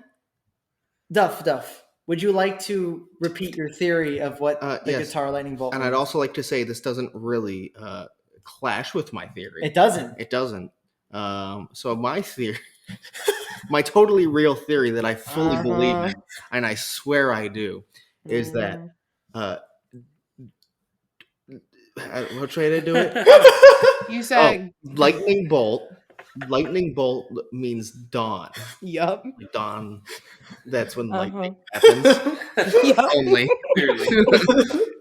Speaker 4: Duff, would you like to repeat your theory of what the guitar lightning bolt
Speaker 2: and
Speaker 4: means?
Speaker 2: I'd also like to say this doesn't really clash with my theory.
Speaker 4: It doesn't.
Speaker 2: It doesn't. So my theory, my totally real theory that I fully believe in, and I swear I do, is that what way to do it?
Speaker 3: You said
Speaker 2: lightning bolt. Lightning bolt means dawn.
Speaker 3: Yup.
Speaker 2: Dawn. That's when lightning happens. Only.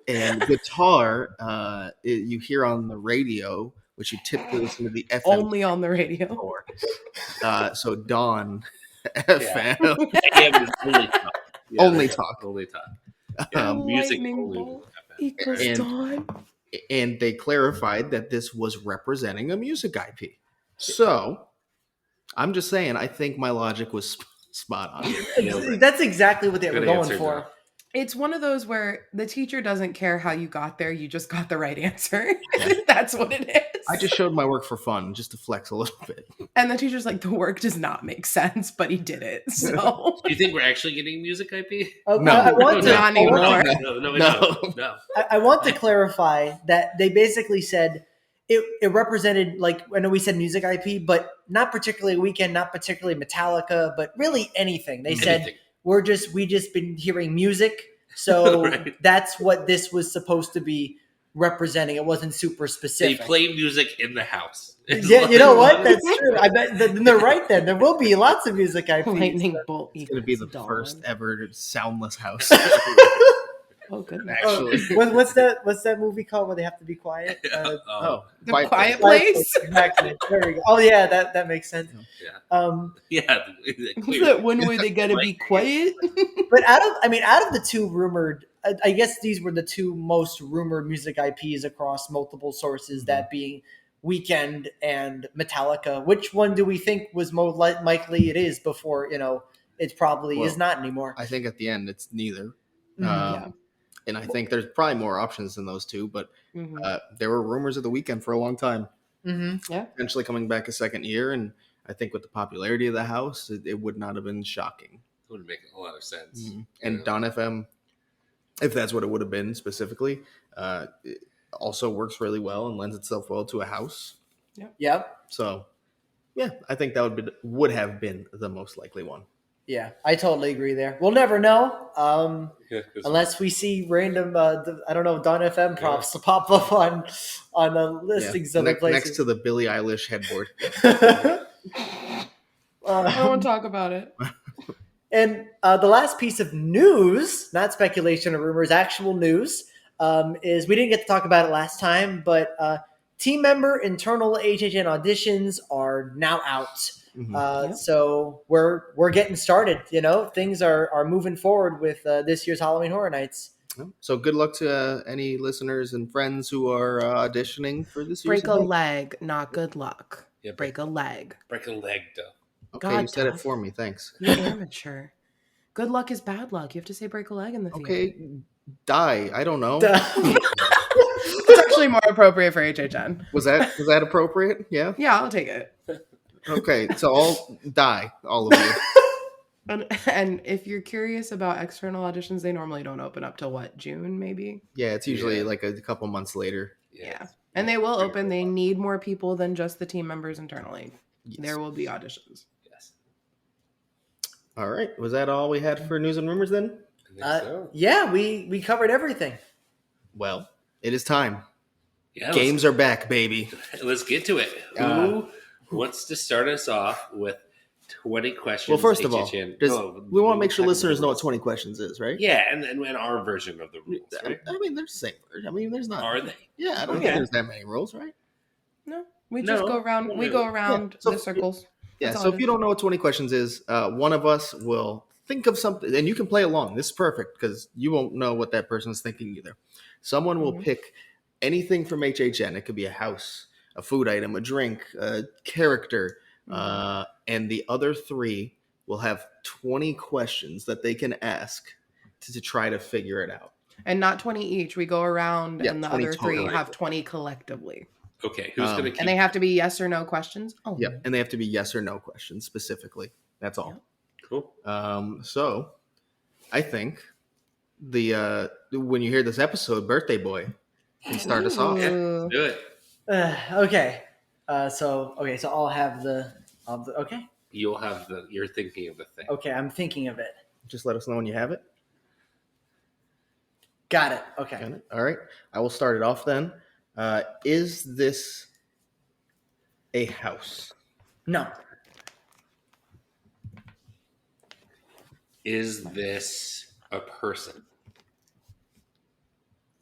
Speaker 2: And guitar, you hear on the radio, which you typically listen to the FM.
Speaker 3: Only on the radio.
Speaker 2: For. So dawn. FM.
Speaker 1: Only talk. Only talk. Music only.
Speaker 3: Equals dawn.
Speaker 2: And they clarified that this was representing a music IP. So, I'm just saying, I think my logic was spot on.
Speaker 4: That's exactly what they were going for.
Speaker 3: It's one of those where the teacher doesn't care how you got there. You just got the right answer. That's what it is.
Speaker 2: I just showed my work for fun, just to flex a little bit.
Speaker 3: And the teacher's like, the work does not make sense, but he did it. So,
Speaker 1: do you think we're actually getting music IP?
Speaker 2: No,
Speaker 4: I want to,
Speaker 3: not anymore.
Speaker 1: No.
Speaker 4: I want to clarify that they basically said it represented, like, I know we said music IP, but not particularly Weekend, not particularly Metallica, but really anything. They said we just been hearing music, so that's what this was supposed to be representing. It wasn't super specific.
Speaker 1: They play music in the house.
Speaker 4: Yeah, you know what? That's true. I bet they're right. Then there will be lots of music IP.
Speaker 3: Lightning bolt.
Speaker 2: It's going to be the first ever soundless house.
Speaker 3: Oh goodness!
Speaker 2: Actually,
Speaker 4: what's that movie called where they have to be quiet?
Speaker 3: The Quiet Place.
Speaker 4: Exactly. There we go. Oh yeah, that makes sense.
Speaker 1: Yeah.
Speaker 3: When were they gonna be quiet?
Speaker 4: But out of the two rumored, I guess these were the two most rumored music IPs across multiple sources. That being Weekend and Metallica. Which one do we think was most likely it is before it probably is not anymore?
Speaker 2: I think at the end it's neither. And I think there's probably more options than those two, but there were rumors of the Weekend for a long time.
Speaker 3: Yeah,
Speaker 2: eventually coming back a second year, and I think with the popularity of the house, it would not have been shocking.
Speaker 1: It would make a lot of sense.
Speaker 2: And Dawn FM, if that's what it would have been specifically, it also works really well and lends itself well to a house.
Speaker 4: Yep.
Speaker 2: So, yeah, I think that would have been the most likely one.
Speaker 4: Yeah, I totally agree there. We'll never know.
Speaker 1: Yeah, 'cause-
Speaker 4: Unless we see random, I don't know, Don FM props to pop up on listings other
Speaker 2: Next
Speaker 4: places.
Speaker 2: to the Billie Eilish headboard.
Speaker 3: I don't want to talk about it.
Speaker 4: And the last piece of news, not speculation or rumors, actual news, is we didn't get to talk about it last time, but team member internal HHN auditions are now out.
Speaker 2: Mhm.
Speaker 4: So we're getting started. You know, things are moving forward with this year's Halloween Horror Nights.
Speaker 2: So good luck to any listeners and friends who are auditioning for this year's
Speaker 3: Break a
Speaker 2: event.
Speaker 3: leg, not good luck.
Speaker 1: Yeah,
Speaker 3: break a leg.
Speaker 1: Break a leg, though.
Speaker 2: Okay,
Speaker 3: God,
Speaker 2: you said it
Speaker 3: Duff.
Speaker 2: for me. Thanks.
Speaker 3: You amateur. Good luck is bad luck. You have to say break a leg in the theater.
Speaker 2: Okay, die. I don't know.
Speaker 3: It's actually more appropriate for HHN.
Speaker 2: Was that appropriate? Yeah.
Speaker 3: Yeah, I'll take it.
Speaker 2: Okay, so all die, all of you.
Speaker 3: And if you're curious about external auditions, they normally don't open up till what, June maybe?
Speaker 2: Yeah, it's usually like a couple months later.
Speaker 3: Yeah. And they will open. They need more people than just the team members internally.
Speaker 2: Yes.
Speaker 3: There will be auditions.
Speaker 1: Yes.
Speaker 2: All right. Was that all we had for news and rumors then?
Speaker 1: I think so.
Speaker 4: Yeah, we covered everything.
Speaker 2: Well, it is time.
Speaker 1: Yeah,
Speaker 2: Games are back, baby.
Speaker 1: Let's get to it. Who wants to start us off with 20 questions?
Speaker 2: Well, first of all,
Speaker 1: HHN?
Speaker 2: we want to make sure
Speaker 1: talking
Speaker 2: listeners
Speaker 1: about
Speaker 2: know
Speaker 1: the
Speaker 2: what 20 questions is, right?
Speaker 1: Yeah, and our version of the rules, right?
Speaker 2: I mean, they're the same. I mean, there's not.
Speaker 1: Are they?
Speaker 2: Yeah, I don't
Speaker 1: Okay.
Speaker 2: think there's that many rules, right?
Speaker 3: No. We just go around. We go around
Speaker 2: so-
Speaker 3: the circles.
Speaker 2: Yeah,
Speaker 3: That's
Speaker 2: so
Speaker 3: all
Speaker 2: if
Speaker 3: it
Speaker 2: you
Speaker 3: is.
Speaker 2: don't know what 20 questions is, one of us will think of something, and you can play along. This is perfect because you won't know what that person's thinking either. Someone will
Speaker 3: Mhm.
Speaker 2: pick anything from HHN. It could be a house, a food item, a drink, a character, and the other three will have 20 questions that they can ask to try to figure it out.
Speaker 3: And not 20 each. We go around
Speaker 2: Yeah,
Speaker 3: and the
Speaker 2: 20
Speaker 3: other three
Speaker 2: total.
Speaker 3: have 20 collectively.
Speaker 1: Okay, who's going to keep?
Speaker 3: And they have to be yes or no questions. Oh,
Speaker 2: Yep, and they have to be yes or no questions specifically. That's all.
Speaker 1: Cool.
Speaker 2: So I think when you hear this episode, Birthday Boy can start us off.
Speaker 3: Ooh.
Speaker 1: Do it.
Speaker 4: Okay. So I'll have the okay.
Speaker 1: You'll have you're thinking of the thing.
Speaker 4: Okay, I'm thinking of it.
Speaker 2: Just let us know when you have it.
Speaker 4: Got it. Okay.
Speaker 2: Got it? All right. I will start it off then. Is this a house?
Speaker 4: No.
Speaker 1: Is this a person?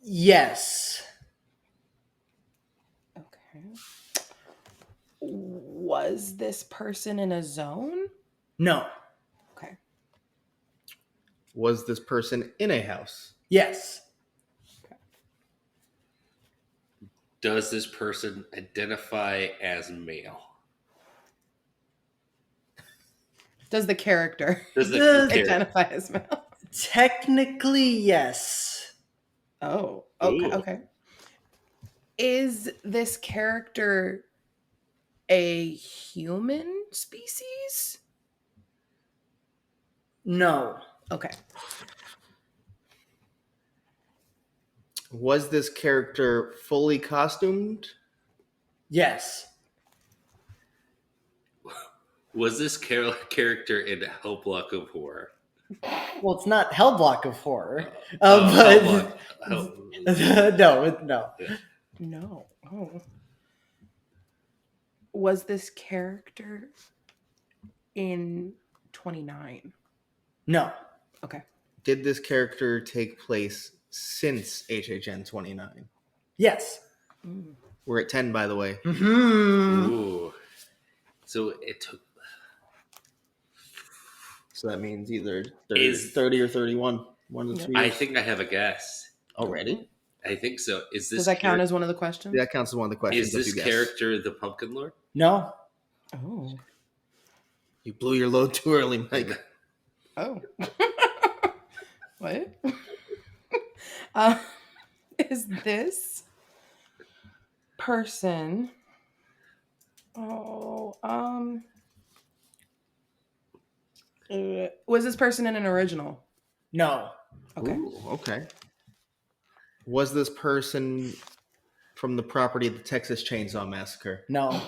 Speaker 4: Yes.
Speaker 3: Okay. Was this person in a zone?
Speaker 4: No.
Speaker 3: Okay.
Speaker 2: Was this person in a house?
Speaker 4: Yes.
Speaker 1: Does this person identify as male?
Speaker 3: Does the character
Speaker 1: Does the character-
Speaker 3: identify as male?
Speaker 4: Technically, yes.
Speaker 3: Oh, okay.
Speaker 1: Ooh.
Speaker 3: Okay. Is this character a human species?
Speaker 4: No.
Speaker 3: Okay.
Speaker 2: Was this character fully costumed?
Speaker 4: Yes.
Speaker 1: Was this character in Hell Block of Horror?
Speaker 4: Well, it's not Hellblock of Horror,
Speaker 1: Hell
Speaker 4: but
Speaker 1: Block-
Speaker 4: no.
Speaker 3: No. Oh. Was this character in 29?
Speaker 4: No.
Speaker 3: Okay.
Speaker 2: Did this character take place since HHN 29?
Speaker 4: Yes.
Speaker 3: Mm.
Speaker 2: We're at 10, by the way.
Speaker 4: Mm-hmm.
Speaker 1: Ooh. So it took.
Speaker 2: So that means either 30 or 31. One of the
Speaker 3: Yeah.
Speaker 2: three.
Speaker 1: I think I have a guess.
Speaker 2: Already?
Speaker 1: I think so. Is this
Speaker 3: Does that count as one of the questions?
Speaker 2: That counts as one of the questions.
Speaker 1: Is
Speaker 2: if
Speaker 1: this
Speaker 2: you guess.
Speaker 1: character the Pumpkin Lord?
Speaker 4: No.
Speaker 3: Oh.
Speaker 2: You blew your load too early, Mike.
Speaker 3: Oh. What? Is this person? Was this person in an original?
Speaker 4: No.
Speaker 3: Okay.
Speaker 2: Ooh, okay. Was this person from the property of the Texas Chainsaw Massacre?
Speaker 4: No.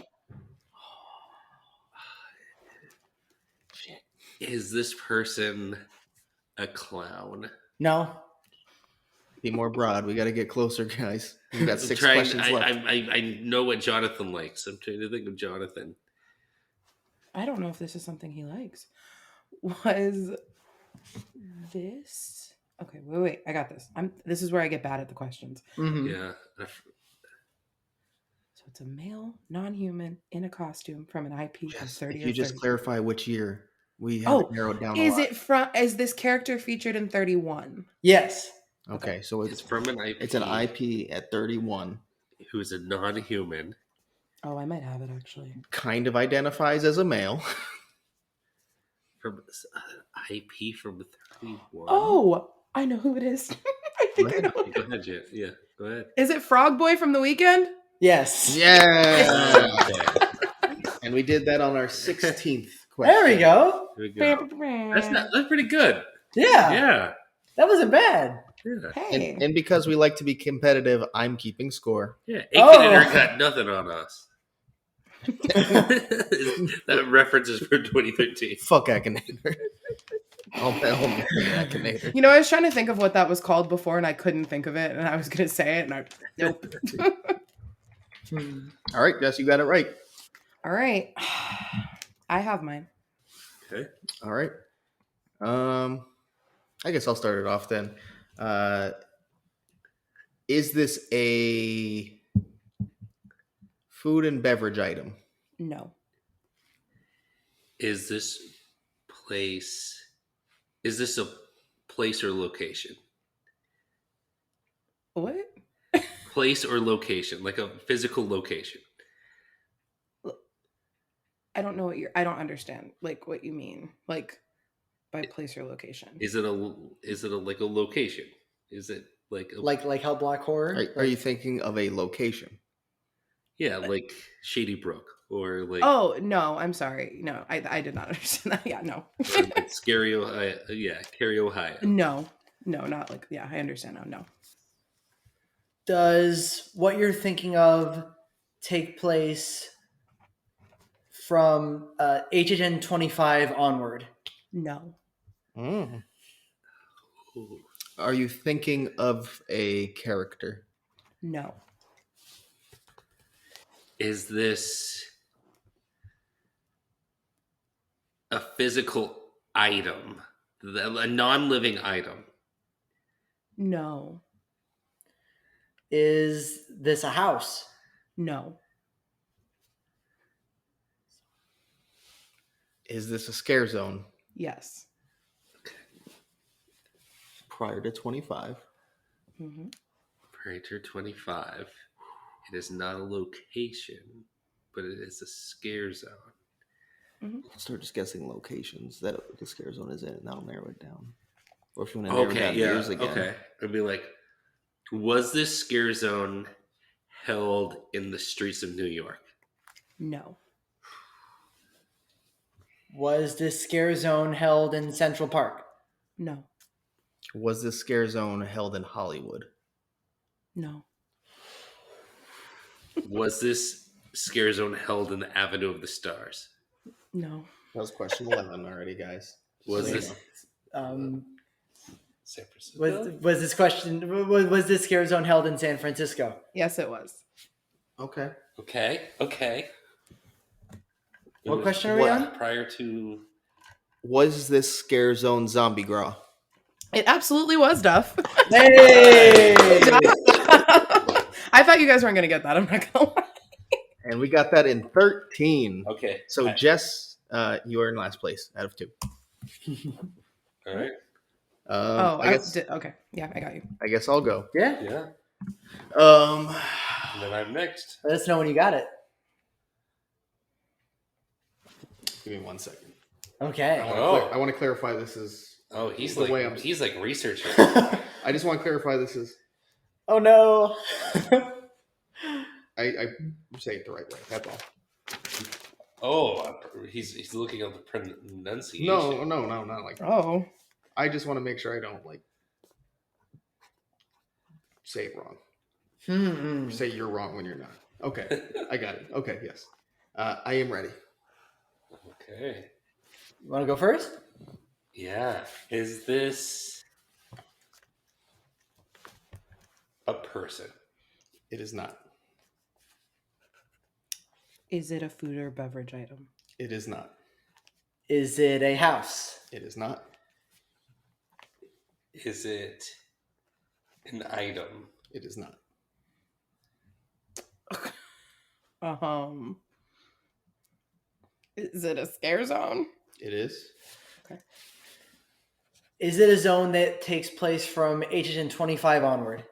Speaker 2: Shit.
Speaker 1: Is this person a clown?
Speaker 4: No.
Speaker 2: Be more broad. We got to get closer, guys. We've got
Speaker 1: I'm
Speaker 2: 6
Speaker 1: trying.
Speaker 2: questions left.
Speaker 1: I know what Jonathan likes. I'm trying to think of Jonathan.
Speaker 3: I don't know if this is something he likes. Was this okay? Wait. I got this. This is where I get bad at the questions.
Speaker 4: Mm-hmm.
Speaker 1: Yeah.
Speaker 3: So it's a male, non-human in a costume from an IP from
Speaker 2: Yes,
Speaker 3: 30
Speaker 2: if
Speaker 3: or
Speaker 2: you just
Speaker 3: 30.
Speaker 2: clarify which year, we have it narrowed down a
Speaker 3: Is
Speaker 2: lot.
Speaker 3: it from? Is this character featured in 31?
Speaker 4: Yes.
Speaker 2: Okay, so
Speaker 1: It's from an IP.
Speaker 2: It's an IP at 31.
Speaker 1: Who's a non-human.
Speaker 3: Oh, I might have it actually.
Speaker 2: Kind of identifies as a male.
Speaker 1: From IP from 31.
Speaker 3: Oh, I know who it is. I think I know. who it
Speaker 1: Go
Speaker 3: is.
Speaker 1: ahead, Jen. Yeah, go ahead.
Speaker 3: Is it Frog Boy from The Weekend?
Speaker 4: Yes.
Speaker 2: Yeah.
Speaker 1: Okay.
Speaker 2: And we did that on our 16th question.
Speaker 4: There we go.
Speaker 1: There we go. That's pretty good.
Speaker 4: Yeah.
Speaker 1: Yeah.
Speaker 4: That wasn't bad.
Speaker 1: Yeah.
Speaker 3: Hey.
Speaker 2: And because we like to be competitive, I'm keeping score.
Speaker 1: Yeah.
Speaker 4: Oh.
Speaker 1: Akinator got nothing on us. That reference is from 2013.
Speaker 2: Fuck Akinator. I'll Akinator.
Speaker 3: You know, I was trying to think of what that was called before, and I couldn't think of it, and I was going to say it, and nope.
Speaker 2: All right, Jess, you got it right.
Speaker 3: All right. I have mine.
Speaker 1: Okay.
Speaker 2: All right. I guess I'll start it off then. Is this a food and beverage item?
Speaker 3: No.
Speaker 1: Is this a place or location?
Speaker 3: What?
Speaker 1: Place or location, like a physical location.
Speaker 3: I don't know I don't understand, like, what you mean, like, by place or location.
Speaker 1: Is it like a location? Is it like
Speaker 4: Like Hell Block Horror?
Speaker 2: Are you thinking of a location?
Speaker 1: yeah, like Shady Brook or like
Speaker 3: Oh, no, I'm sorry. No, I did not understand that. Yeah, no.
Speaker 1: or like Scary Ohio? Yeah, Cary, Ohio.
Speaker 3: No, not like, yeah, I understand now. No.
Speaker 4: Does what you're thinking of take place from HHN 25 onward?
Speaker 3: No.
Speaker 2: Mm.
Speaker 1: Ooh.
Speaker 2: Are you thinking of a character?
Speaker 3: No.
Speaker 1: Is this a physical item? A non-living item?
Speaker 3: No.
Speaker 4: Is this a house?
Speaker 3: No.
Speaker 2: Is this a scare zone?
Speaker 3: Yes.
Speaker 2: Prior to 25.
Speaker 3: Mm-hmm.
Speaker 1: Praetor 25. It is not a location, but it is a scare zone.
Speaker 3: Mm-hmm.
Speaker 2: Start just guessing locations that the scare zone is in, and that'll narrow it down. Or if you want to narrow it down years again.
Speaker 1: Okay. I'd be like, was this scare zone held in the streets of New York?
Speaker 3: No.
Speaker 4: Was this scare zone held in Central Park?
Speaker 3: No.
Speaker 2: Was this scare zone held in Hollywood?
Speaker 3: No.
Speaker 1: Was this scare zone held in the Avenue of the Stars?
Speaker 3: No.
Speaker 2: That was question 11 already, guys.
Speaker 1: Was
Speaker 2: So,
Speaker 1: this San Francisco?
Speaker 4: Was this question? Was this scare zone held in San Francisco?
Speaker 3: Yes, it was.
Speaker 2: Okay.
Speaker 1: Okay.
Speaker 4: What question are we on?
Speaker 1: Prior to
Speaker 2: Was this scare zone zombie graw?
Speaker 3: It absolutely was, Duff.
Speaker 4: Hey!
Speaker 3: I thought you guys weren't going to get that. I'm not going to lie.
Speaker 2: And we got that in 13.
Speaker 1: okay.
Speaker 2: So, Jess, you are in last place out of 2.
Speaker 1: All right.
Speaker 2: I guess,
Speaker 3: okay. Yeah, I got you.
Speaker 2: I guess I'll go.
Speaker 4: Yeah.
Speaker 1: Yeah.
Speaker 2: Um,
Speaker 1: And then I'm next.
Speaker 4: Let us know when you got it.
Speaker 2: give me 1 second.
Speaker 4: Okay.
Speaker 2: I want to clarify this is.
Speaker 1: Oh, he's
Speaker 2: The way I'm-
Speaker 1: like researching.
Speaker 2: I just want to clarify this is.
Speaker 4: Oh no.
Speaker 2: I say it the right way. That's all.
Speaker 1: Oh, he's looking at the pronunciation.
Speaker 2: No, not like that.
Speaker 3: Oh.
Speaker 2: I just want to make sure I don't say it wrong. Say you're wrong when you're not. Okay, I got it. Okay, yes. I am ready.
Speaker 1: Okay.
Speaker 4: You want to go first?
Speaker 1: Yeah. Is this a person?
Speaker 2: It is not.
Speaker 3: Is it a food or beverage item?
Speaker 2: It is not.
Speaker 4: Is it a house?
Speaker 2: It is not.
Speaker 1: Is it an item?
Speaker 2: It is not.
Speaker 3: Is it a scare zone?
Speaker 2: It is.
Speaker 3: Okay.
Speaker 4: Is it a zone that takes place from HHN 25 onward?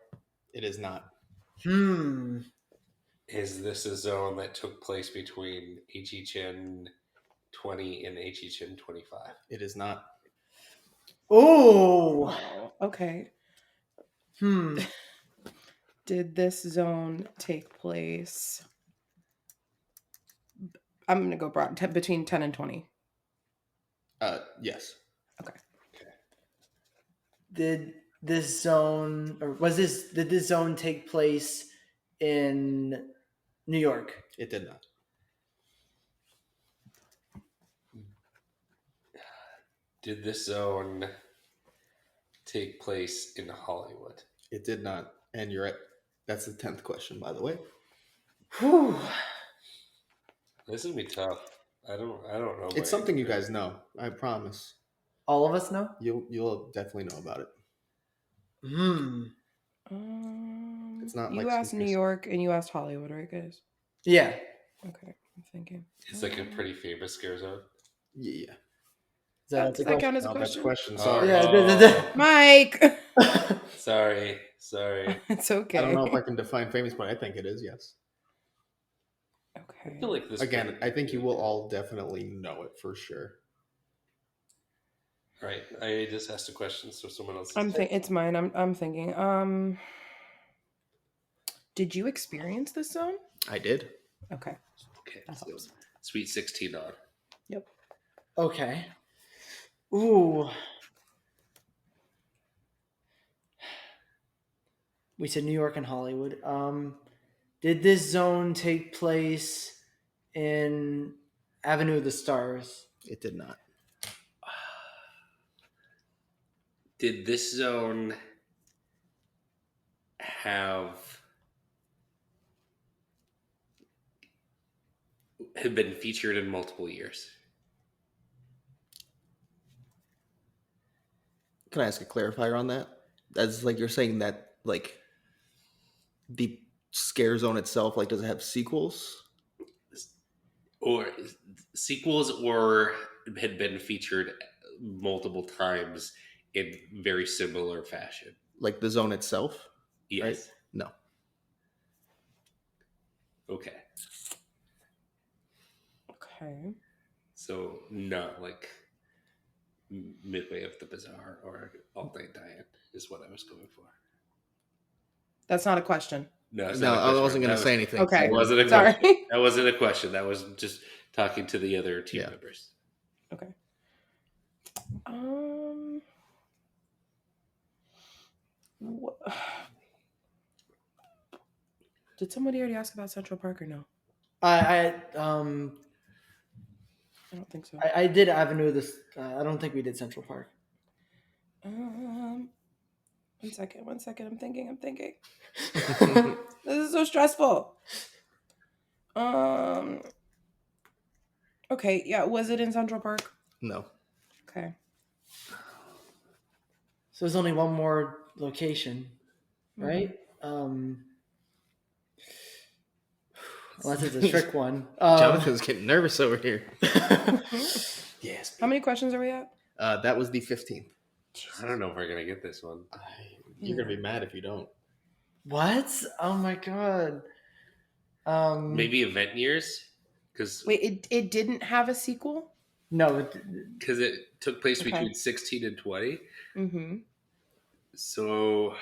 Speaker 2: It is not.
Speaker 1: Is this a zone that took place between HHN 20 and HHN 25?
Speaker 2: It is not.
Speaker 4: Oh.
Speaker 3: Okay. Did this zone take place? I'm going to go broad, between 10 and 20.
Speaker 2: Yes.
Speaker 3: Okay.
Speaker 4: Did this zone, or did this zone take place in New York?
Speaker 2: It did not.
Speaker 1: Did this zone take place in Hollywood?
Speaker 2: It did not. And you're at. That's the 10th question, by the way.
Speaker 4: Whew.
Speaker 1: This is gonna be tough. I don't know.
Speaker 2: It's something you guys know. I promise.
Speaker 4: All of us know?
Speaker 2: You'll definitely know about it. It's not.
Speaker 3: You
Speaker 2: like
Speaker 3: asked New York and you asked Hollywood, right, guys?
Speaker 4: Yeah.
Speaker 3: Okay, I'm thinking.
Speaker 1: It's like a pretty famous scare zone.
Speaker 2: Yeah.
Speaker 3: Does that count as a
Speaker 2: That's a
Speaker 3: question?
Speaker 2: question. Sorry.
Speaker 3: Mike.
Speaker 1: Sorry.
Speaker 3: It's okay.
Speaker 2: I don't know if I can define famous, but I think it is. Yes.
Speaker 3: Okay.
Speaker 1: I feel like this.
Speaker 2: Again, I think you will all definitely know it for sure.
Speaker 1: Right. I just asked a question, so someone else.
Speaker 3: It's mine. I'm thinking. Did you experience this zone?
Speaker 2: I did.
Speaker 3: Okay.
Speaker 1: Okay.
Speaker 3: That
Speaker 1: So
Speaker 3: helps.
Speaker 1: Sweet 16 on.
Speaker 3: Yep.
Speaker 4: Okay. Ooh. We said New York and Hollywood. Did this zone take place in Avenue of the Stars?
Speaker 2: It did not.
Speaker 1: Did this zone have been featured in multiple years?
Speaker 2: Can I ask a clarifier on that? That's like you're saying that like the scare zone itself, like, does it have sequels?
Speaker 1: Or sequels, or had been featured multiple times in very similar fashion?
Speaker 2: Like the zone itself?
Speaker 1: Yes.
Speaker 2: Right? No.
Speaker 1: Okay.
Speaker 3: Okay.
Speaker 1: So not like Midway of the Bazaar or All Night Diane is what I was going for.
Speaker 3: That's not a question.
Speaker 1: No,
Speaker 2: I wasn't going to say anything.
Speaker 3: Okay.
Speaker 1: That wasn't a
Speaker 3: Sorry.
Speaker 1: question. That wasn't a question. That was just talking to the other team members.
Speaker 3: Okay. Did somebody already ask about Central Park or no?
Speaker 4: I
Speaker 3: don't think so.
Speaker 4: I did Avenue of the. I don't think we did Central Park.
Speaker 3: 1 second. I'm thinking. This is so stressful. Okay. Yeah. Was it in Central Park?
Speaker 2: No.
Speaker 3: Okay.
Speaker 4: So there's only one more location, right? Unless it's a trick one.
Speaker 2: Jonathan's getting nervous over here.
Speaker 3: Yes. How many questions are we at?
Speaker 2: That was the 15th.
Speaker 1: I don't know if we're going to get this one.
Speaker 2: You're going to be mad if you don't.
Speaker 4: What? Oh my god.
Speaker 1: Maybe event years? Because
Speaker 3: wait, it didn't have a sequel?
Speaker 4: No.
Speaker 1: Because it took place between 16 and 20.
Speaker 3: Mm-hmm.
Speaker 1: So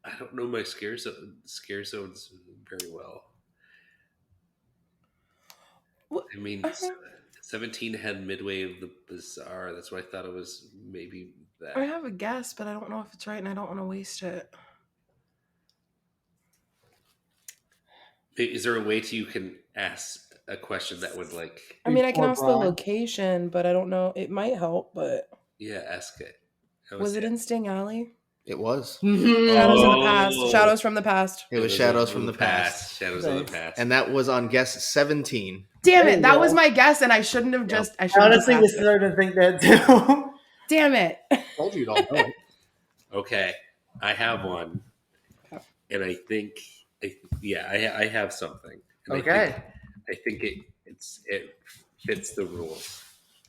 Speaker 1: I don't know my scare zones very well.
Speaker 3: What?
Speaker 1: I mean, 17 had Midway of the Bazaar. That's why I thought it was maybe that.
Speaker 3: I have a guess, but I don't know if it's right, and I don't want to waste it.
Speaker 1: Is there a way you can ask a question that would like?
Speaker 3: I mean, I can ask the location, but I don't know. It might help, but
Speaker 1: Yeah, ask it. That
Speaker 3: Was it in Sting Alley?
Speaker 2: It was.
Speaker 3: Shadows in the
Speaker 1: Oh.
Speaker 3: past. Shadows from the past.
Speaker 2: It was Shadows from the Past.
Speaker 1: Shadows of the
Speaker 4: Nice.
Speaker 1: Past.
Speaker 2: And that was on guess 17.
Speaker 3: Damn
Speaker 4: There
Speaker 3: it!
Speaker 4: you
Speaker 3: That
Speaker 4: go.
Speaker 3: was my guess, and I shouldn't have just. I
Speaker 4: I
Speaker 3: should have
Speaker 4: honestly
Speaker 3: just
Speaker 4: was
Speaker 3: asked it.
Speaker 4: starting to think that too.
Speaker 3: Damn it!
Speaker 2: Told you don't know it.
Speaker 1: Okay, I have one, and I think, I have something. And
Speaker 4: Okay.
Speaker 1: I think it fits the rules.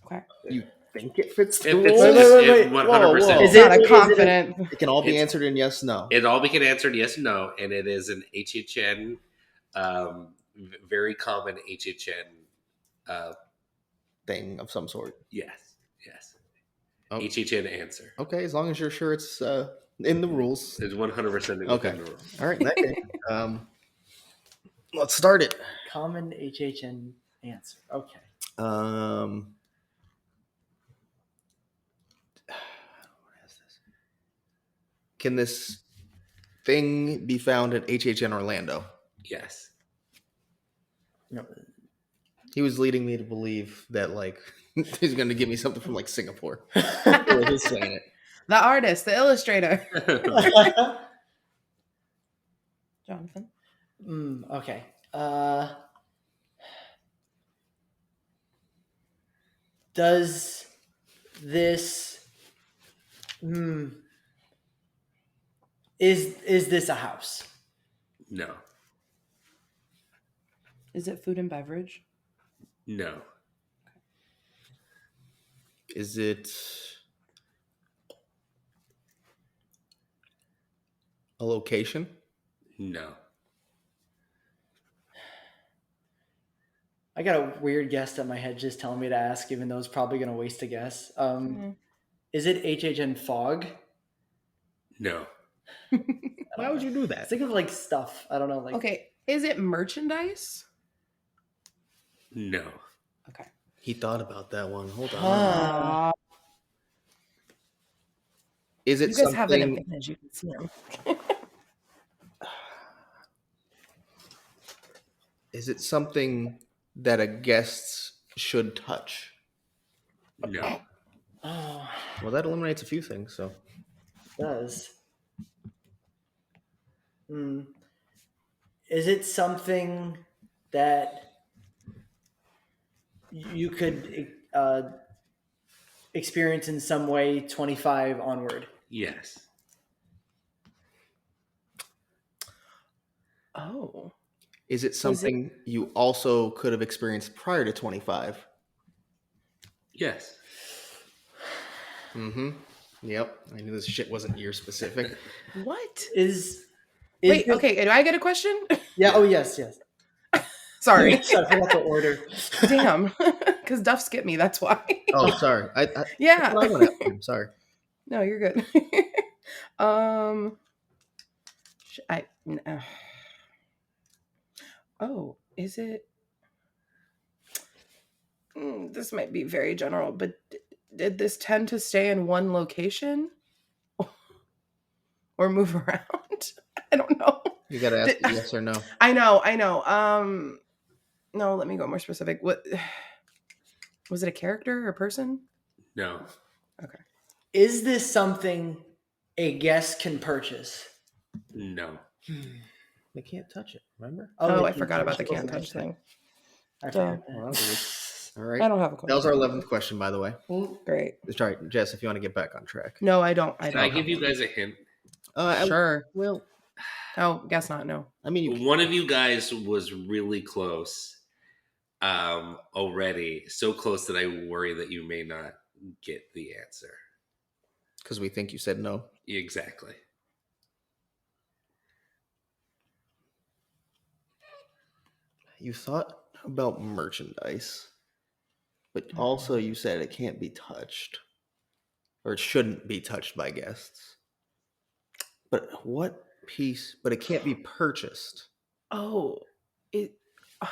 Speaker 3: Okay.
Speaker 2: You think it fits the
Speaker 1: It
Speaker 2: rules?
Speaker 1: fits
Speaker 4: Wait.
Speaker 1: it
Speaker 2: Whoa,
Speaker 1: 100%.
Speaker 2: whoa.
Speaker 3: It's
Speaker 4: Is it-
Speaker 3: not a
Speaker 4: is it a-
Speaker 3: confident.
Speaker 2: It can all be
Speaker 1: It's-
Speaker 2: answered in yes, no.
Speaker 1: It all can answered yes and no, and it is an HHN, very common HHN.
Speaker 2: Thing of some sort.
Speaker 1: Yes.
Speaker 2: Oh.
Speaker 1: HHN answer.
Speaker 2: Okay, as long as you're sure it's in the rules.
Speaker 1: It's 100% within
Speaker 2: Okay.
Speaker 1: the rules.
Speaker 2: All right, in that case, let's start it.
Speaker 4: Common HHN answer. Okay.
Speaker 2: What is this? Can this thing be found at HHN Orlando?
Speaker 1: Yes.
Speaker 4: No.
Speaker 2: He was leading me to believe that like he's going to give me something from like Singapore. The way he's saying it.
Speaker 3: The artist, the illustrator, Jonathan.
Speaker 4: Okay. Does this is this a house?
Speaker 1: No.
Speaker 3: Is it food and beverage?
Speaker 1: No.
Speaker 2: Is it a location?
Speaker 1: No.
Speaker 4: I got a weird guess in my head just telling me to ask, even though it's probably going to waste a guess. Is it HHN fog?
Speaker 1: No.
Speaker 2: Why would you do
Speaker 4: I
Speaker 2: that?
Speaker 4: think of like stuff. I don't know. Like
Speaker 3: Okay. Is it merchandise?
Speaker 1: No.
Speaker 3: Okay.
Speaker 2: He thought about that one. Hold on.
Speaker 4: Huh.
Speaker 2: Is it
Speaker 3: You guys have an
Speaker 2: something?
Speaker 3: advantage. You can see them.
Speaker 2: Is it something that a guest should touch?
Speaker 1: No.
Speaker 4: Oh,
Speaker 2: Well, that eliminates a few things. So
Speaker 4: it does. Is it something that you could experience in some way 25 onward?
Speaker 1: Yes.
Speaker 3: Oh.
Speaker 2: is it something you also could have experienced prior to 25?
Speaker 1: Yes.
Speaker 2: Mm-hmm. Yep. I knew this shit wasn't year specific.
Speaker 3: What?
Speaker 4: Is
Speaker 3: Wait.
Speaker 4: it-
Speaker 3: Okay. Do I get a question?
Speaker 4: Yeah. Oh, yes.
Speaker 3: Sorry.
Speaker 4: I forgot the order.
Speaker 3: Damn. Because Duff skipped me. That's why.
Speaker 2: Oh, sorry. I
Speaker 3: Yeah.
Speaker 2: that's what I went after him. Sorry.
Speaker 3: No, you're good. Oh, is it? This might be very general, but did this tend to stay in one location or move around? I don't know.
Speaker 2: You got to ask yes or no.
Speaker 3: I know. No, let me go more specific. What was it? A character or a person?
Speaker 1: No.
Speaker 3: Okay.
Speaker 4: Is this something a guest can purchase?
Speaker 1: No.
Speaker 2: They can't touch it. Remember?
Speaker 3: Oh, I
Speaker 4: they
Speaker 3: forgot about the
Speaker 4: can
Speaker 3: can't touch thing.
Speaker 4: I
Speaker 3: So,
Speaker 4: forgot that.
Speaker 2: Well, that was all
Speaker 3: I
Speaker 2: right.
Speaker 3: don't have a question.
Speaker 2: That was our 11th question, by the way.
Speaker 3: Great.
Speaker 2: Sorry, Jess, if you want to get back on track.
Speaker 3: No, I don't.
Speaker 1: Can I give you guys a hint?
Speaker 3: Sure.
Speaker 2: Well,
Speaker 3: Oh, guess not. No.
Speaker 2: I mean,
Speaker 1: One of you guys was really close already. So close that I worry that you may not get the answer.
Speaker 2: because we think you said no.
Speaker 1: Exactly.
Speaker 2: You thought about merchandise, but also you said it can't be touched, or it shouldn't be touched by guests. But what piece? But it can't be purchased.
Speaker 3: Oh, it. Oh.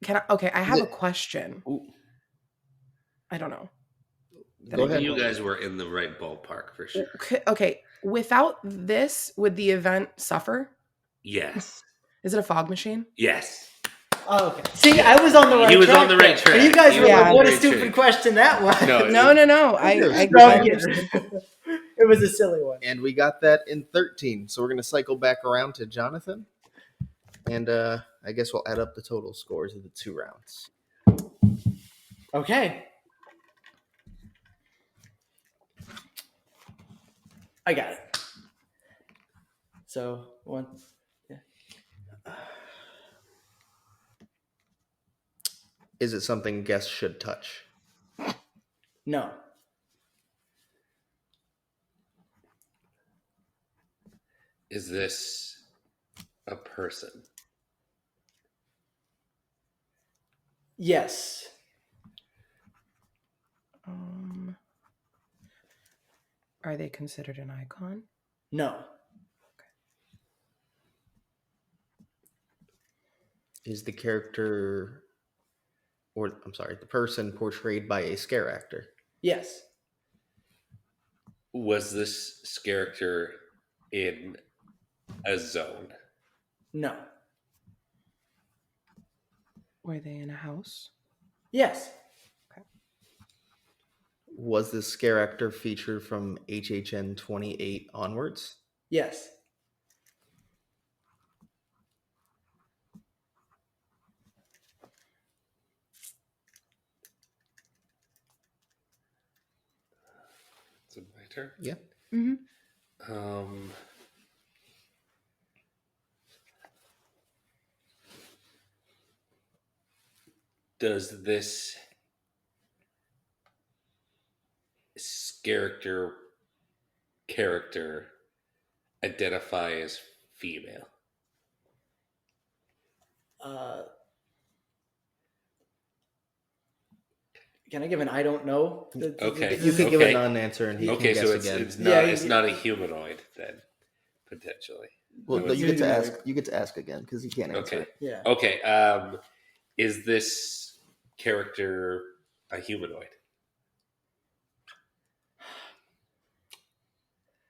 Speaker 3: Can I? Okay, I have a question.
Speaker 2: Ooh.
Speaker 3: I don't know.
Speaker 2: Go ahead.
Speaker 1: You guys were in the right ballpark for sure.
Speaker 3: Okay, without this, would the event suffer?
Speaker 1: Yes.
Speaker 3: Is it a fog machine?
Speaker 1: Yes.
Speaker 4: Oh, okay. See, I was on the right track.
Speaker 1: He was on the right
Speaker 4: there.
Speaker 1: track.
Speaker 4: And you guys
Speaker 1: He
Speaker 4: were
Speaker 3: was
Speaker 4: like,
Speaker 3: on
Speaker 4: what
Speaker 1: the
Speaker 4: a
Speaker 1: right
Speaker 4: stupid
Speaker 1: track.
Speaker 4: question that was.
Speaker 1: No,
Speaker 3: I
Speaker 4: No,
Speaker 3: understand.
Speaker 4: it was a silly one.
Speaker 2: And we got that in 13. So we're going to cycle back around to Jonathan. And I guess we'll add up the total scores of the 2 rounds.
Speaker 4: Okay. I got it. So, one. Yeah.
Speaker 2: Is it something guests should touch?
Speaker 4: No.
Speaker 1: Is this a person?
Speaker 4: Yes.
Speaker 3: Are they considered an icon?
Speaker 4: No.
Speaker 2: Is the character, or I'm sorry, the person portrayed by a scare actor?
Speaker 4: Yes.
Speaker 1: Was this character in a zone?
Speaker 4: No.
Speaker 3: Were they in a house?
Speaker 4: Yes.
Speaker 2: Was this scare actor featured from HHN 28 onwards?
Speaker 4: Yes.
Speaker 1: Is it my turn?
Speaker 2: Yeah.
Speaker 1: Um, does this character identify as female?
Speaker 4: Can I give an I don't know?
Speaker 1: Okay.
Speaker 2: You can give a non-answer and he
Speaker 1: Okay,
Speaker 2: can
Speaker 1: so
Speaker 2: guess again.
Speaker 1: it's not
Speaker 4: Yeah,
Speaker 1: it's not a humanoid then, potentially.
Speaker 2: Well,
Speaker 1: No,
Speaker 2: no,
Speaker 1: it's-
Speaker 2: you get to
Speaker 4: humanoid.
Speaker 2: ask. You get to ask again because he can't answer.
Speaker 1: Okay.
Speaker 4: Yeah.
Speaker 1: Okay. Is this character a humanoid?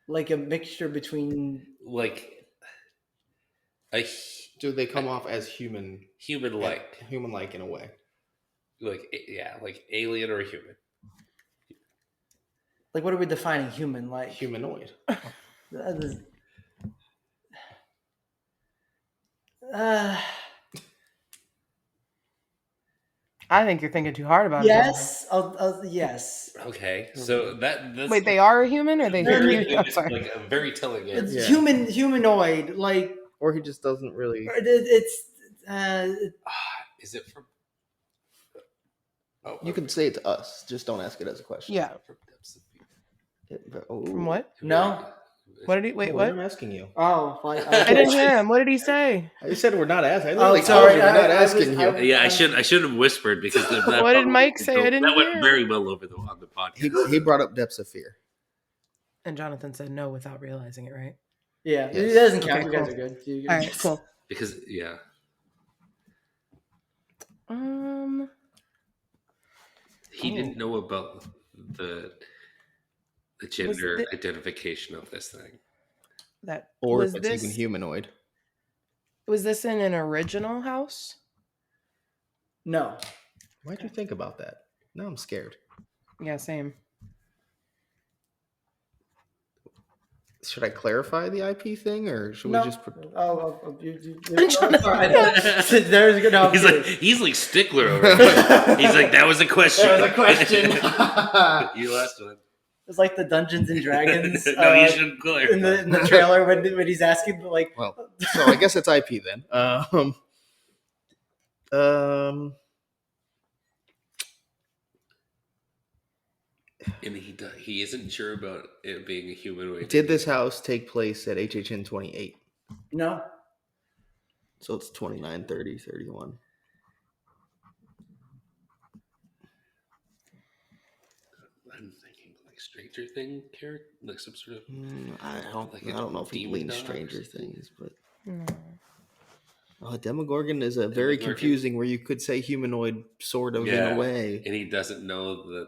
Speaker 4: Like a mixture between.
Speaker 1: Like a
Speaker 2: Do they come off as human?
Speaker 1: human-like?
Speaker 2: Human-like in a way.
Speaker 1: Like alien or human?
Speaker 4: Like, what are we defining human like?
Speaker 2: Humanoid.
Speaker 4: That is-
Speaker 3: I think you're thinking too hard about it.
Speaker 4: yes. Yes.
Speaker 1: Okay, so that's
Speaker 3: Wait, they are a human, or they?
Speaker 1: very
Speaker 3: I'm sorry.
Speaker 1: like a very telling
Speaker 4: It's
Speaker 1: answer.
Speaker 2: Yeah.
Speaker 4: humanoid. Like
Speaker 2: Or he just doesn't really.
Speaker 4: it's.
Speaker 1: Is it from? Oh,
Speaker 2: You can say it to us. Just don't ask it as a question.
Speaker 3: Yeah.
Speaker 1: From depths of
Speaker 3: From what?
Speaker 4: No.
Speaker 3: What did he? Wait,
Speaker 2: What?
Speaker 3: what?
Speaker 2: I'm asking you.
Speaker 4: Oh,
Speaker 3: I didn't hear him. What did he say?
Speaker 2: I said we're not asking. I
Speaker 4: Oh,
Speaker 2: literally
Speaker 4: sorry.
Speaker 2: told you we're not
Speaker 4: I was-
Speaker 2: asking you.
Speaker 1: Yeah, I should have whispered because that
Speaker 3: What did
Speaker 1: probably
Speaker 3: Mike say? I
Speaker 1: that
Speaker 3: didn't
Speaker 1: went
Speaker 3: hear.
Speaker 1: very well over on the podcast.
Speaker 2: He brought up depths of fear.
Speaker 3: And Jonathan said no without realizing it, right?
Speaker 4: Yeah,
Speaker 2: Yes.
Speaker 4: it doesn't count.
Speaker 3: Okay,
Speaker 4: You guys
Speaker 3: cool.
Speaker 4: are good. You
Speaker 3: All
Speaker 4: guys-
Speaker 3: right, cool.
Speaker 1: Because yeah, he didn't know about the gender identification of this thing.
Speaker 3: That
Speaker 2: Or
Speaker 3: was
Speaker 2: if it's
Speaker 3: this.
Speaker 2: even humanoid.
Speaker 3: Was this in an original house?
Speaker 4: No.
Speaker 2: Why'd you think about that? Now I'm scared.
Speaker 3: Yeah, same.
Speaker 2: Should I clarify the IP thing, or should
Speaker 4: No.
Speaker 2: we just?
Speaker 4: There's a good. No,
Speaker 1: He's like stickler over here. He's like, that was a question.
Speaker 4: That was a question.
Speaker 1: You last one.
Speaker 4: It's like the Dungeons and Dragons.
Speaker 1: No, you shouldn't clarify.
Speaker 4: in the trailer when he's asking like.
Speaker 2: Well, so I guess it's IP then.
Speaker 1: And he isn't sure about it being a humanoid.
Speaker 2: Did this house take place at HHN 28?
Speaker 4: No.
Speaker 2: So it's 29, 30, 31.
Speaker 1: I'm thinking like Stranger Thing character, like some sort of.
Speaker 2: I don't
Speaker 1: Like a
Speaker 2: know if he
Speaker 1: demon
Speaker 2: leans
Speaker 1: dog or
Speaker 2: Stranger
Speaker 1: something.
Speaker 2: Things, but
Speaker 3: No.
Speaker 2: Demogorgon is a very
Speaker 1: Demogorgon.
Speaker 2: confusing where you could say humanoid sort of in
Speaker 1: Yeah.
Speaker 2: a way.
Speaker 1: And he doesn't know that.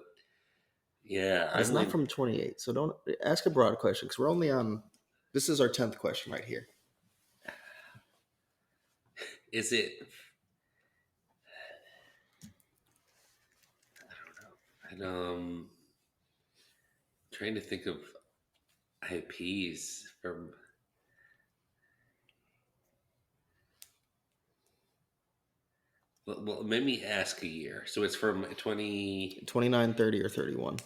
Speaker 1: Yeah,
Speaker 2: It's
Speaker 1: I'm
Speaker 2: not
Speaker 1: like,
Speaker 2: from 28, so don't ask a broad question because we're only on. This is our 10th question right here.
Speaker 1: Is it Trying to think of IPs from. Well, let me ask a year. So it's from
Speaker 2: 29, 30, or 31.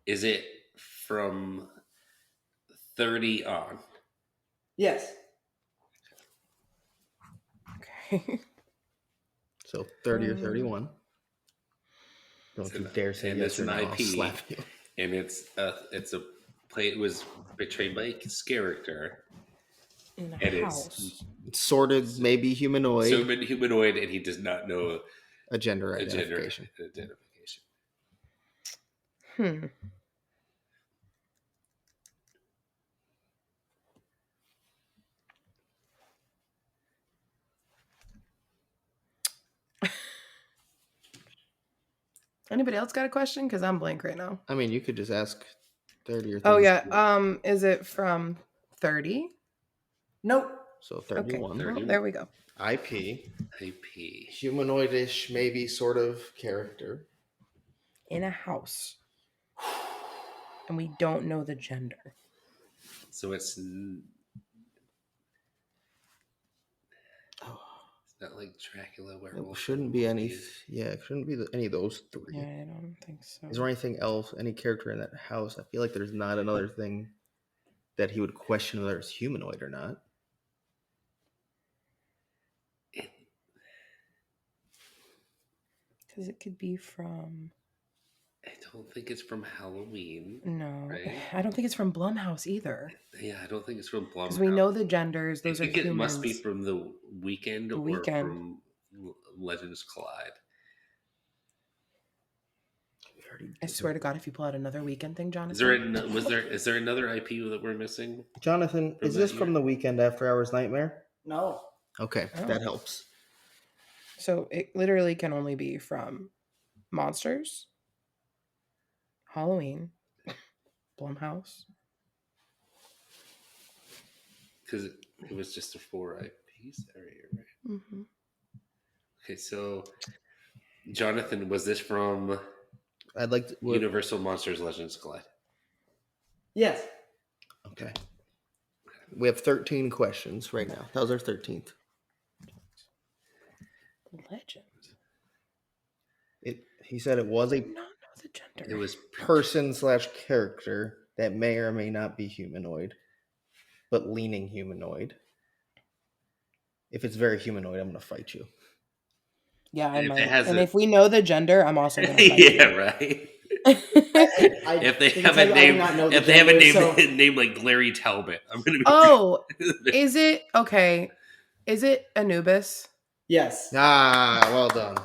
Speaker 1: Is it from 30 on?
Speaker 4: Yes.
Speaker 3: Okay.
Speaker 2: So 30 or 31. Don't you dare say yes or no. I'll slap you.
Speaker 1: And it's a play. It was portrayed by his character
Speaker 3: In a
Speaker 1: and
Speaker 3: house.
Speaker 2: It's sort of maybe humanoid.
Speaker 1: So humanoid, and he does not know
Speaker 2: a gender identification.
Speaker 3: Anybody else got a question? Because I'm blank right now.
Speaker 2: I mean, you could just ask 30 or 30.
Speaker 3: Oh, yeah. Is it from 30?
Speaker 4: Nope.
Speaker 2: So 31.
Speaker 3: Okay. Well, there we go.
Speaker 2: IP. Humanoidish, maybe sort of character.
Speaker 3: In a house. And we don't know the gender.
Speaker 1: So it's not like Dracula, werewolf.
Speaker 2: It shouldn't be any. Yeah, it shouldn't be any of those three.
Speaker 3: Yeah, I don't think so.
Speaker 2: Is there anything else? Any character in that house? I feel like there's not another thing that he would question whether it's humanoid or not.
Speaker 3: Because it could be from.
Speaker 1: I don't think it's from Halloween.
Speaker 3: No,
Speaker 1: right?
Speaker 3: I don't think it's from Blumhouse either.
Speaker 1: Yeah, I don't think it's from Blumhouse.
Speaker 3: Because we know the genders; those
Speaker 1: I
Speaker 3: are
Speaker 1: think
Speaker 3: humans.
Speaker 1: it must be from The Weekend or from Legends Collide.
Speaker 3: I swear to God, if you pull out another Weekend thing, Jonathan.
Speaker 1: Is there another IP that we're missing?
Speaker 2: Jonathan, is this from The Weekend After Hours Nightmare?
Speaker 4: No.
Speaker 2: Okay, that helps.
Speaker 3: So it literally can only be from Monsters, Halloween, Blumhouse.
Speaker 1: Because it was just a 4 IPs area, right?
Speaker 3: Mm-hmm.
Speaker 1: Okay, so Jonathan, was this from
Speaker 2: What?
Speaker 1: Universal Monsters Legends Collide?
Speaker 4: Yes.
Speaker 2: Okay. We have 13 questions right now. That was our 13th.
Speaker 3: Legend.
Speaker 2: He said it was a
Speaker 3: not know the gender.
Speaker 2: It was person/character that may or may not be humanoid, but leaning humanoid. If it's very humanoid, I'm going to fight you.
Speaker 3: Yeah, I might. And if we know the gender, I'm also going to fight
Speaker 1: yeah,
Speaker 3: you.
Speaker 1: Right.
Speaker 3: If
Speaker 1: they have a name like Larry Talbot, I'm going to be.
Speaker 3: Oh, is it okay? Is it Anubis?
Speaker 4: Yes.
Speaker 2: Well done.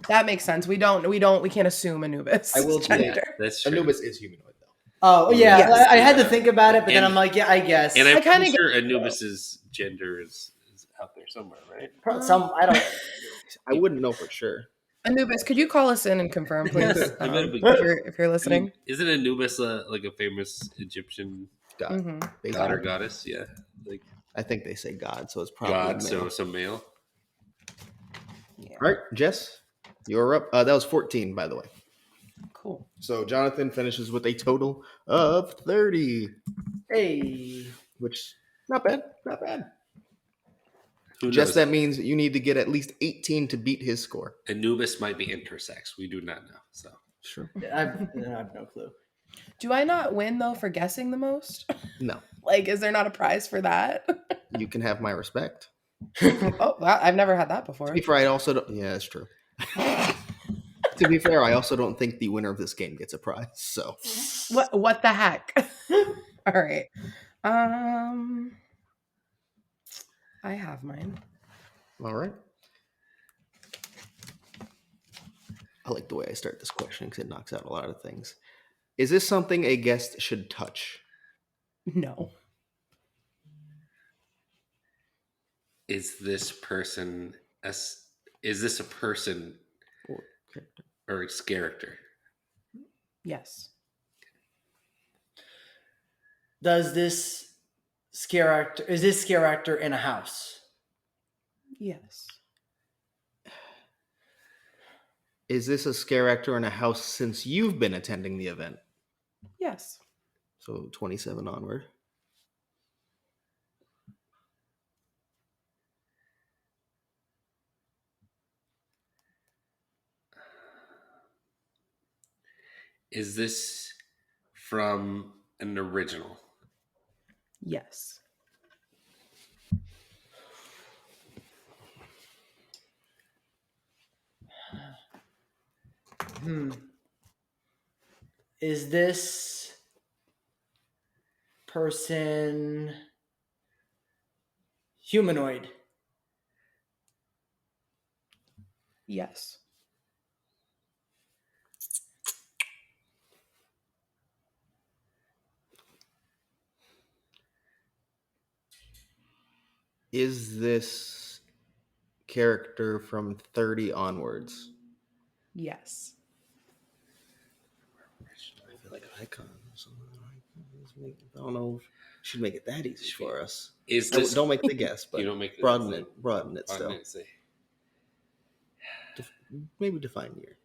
Speaker 3: That makes sense. We can't assume Anubis.
Speaker 2: I will
Speaker 3: gender.
Speaker 1: That's true.
Speaker 2: Anubis is humanoid though.
Speaker 4: Oh yeah,
Speaker 3: yes.
Speaker 4: I had to think about it, but then I'm like, yeah, I guess.
Speaker 1: And I'm pretty sure Anubis's gender is out there somewhere, right?
Speaker 4: I don't.
Speaker 2: I wouldn't know for sure.
Speaker 3: Anubis, could you call us in and confirm, please? If you're listening.
Speaker 1: Isn't Anubis like a famous Egyptian
Speaker 2: god,
Speaker 1: god or goddess? Yeah, like
Speaker 2: I think they say god, so it's probably
Speaker 1: god.
Speaker 2: male.
Speaker 1: So male.
Speaker 3: Yeah.
Speaker 2: All right, Jess, you're up. That was 14, by the way.
Speaker 3: Cool.
Speaker 2: So Jonathan finishes with a total of 30.
Speaker 4: Hey,
Speaker 2: which not bad.
Speaker 1: Who
Speaker 2: Jess,
Speaker 1: knows?
Speaker 2: that means you need to get at least 18 to beat his score.
Speaker 1: Anubis might be intersex. We do not know. So
Speaker 2: sure.
Speaker 4: I have no clue.
Speaker 3: Do I not win though for guessing the most?
Speaker 2: No.
Speaker 3: Like, is there not a prize for that?
Speaker 2: You can have my respect.
Speaker 3: Oh, I've never had that before.
Speaker 2: To be fair, I also don't. Yeah, that's true. To be fair, I also don't think the winner of this game gets a prize. So
Speaker 3: what the heck? All right. I have mine.
Speaker 2: All right. I like the way I start this question because it knocks out a lot of things. Is this something a guest should touch?
Speaker 3: No.
Speaker 1: is this person a person
Speaker 2: or character?
Speaker 1: Or its character?
Speaker 3: Yes.
Speaker 4: Is this scare actor in a house?
Speaker 3: Yes.
Speaker 2: Is this a scare actor in a house since you've been attending the event?
Speaker 3: Yes.
Speaker 2: So 27 onward.
Speaker 1: Is this from an original?
Speaker 3: Yes.
Speaker 4: Is this person humanoid?
Speaker 3: Yes.
Speaker 2: Is this character from 30 onwards?
Speaker 3: Yes.
Speaker 2: I feel like an icon or something. I don't know if should make it that easy for us.
Speaker 1: Is this
Speaker 2: Don't make the guess, but
Speaker 1: you don't make the
Speaker 2: broaden it still.
Speaker 1: Say.
Speaker 2: Maybe define year.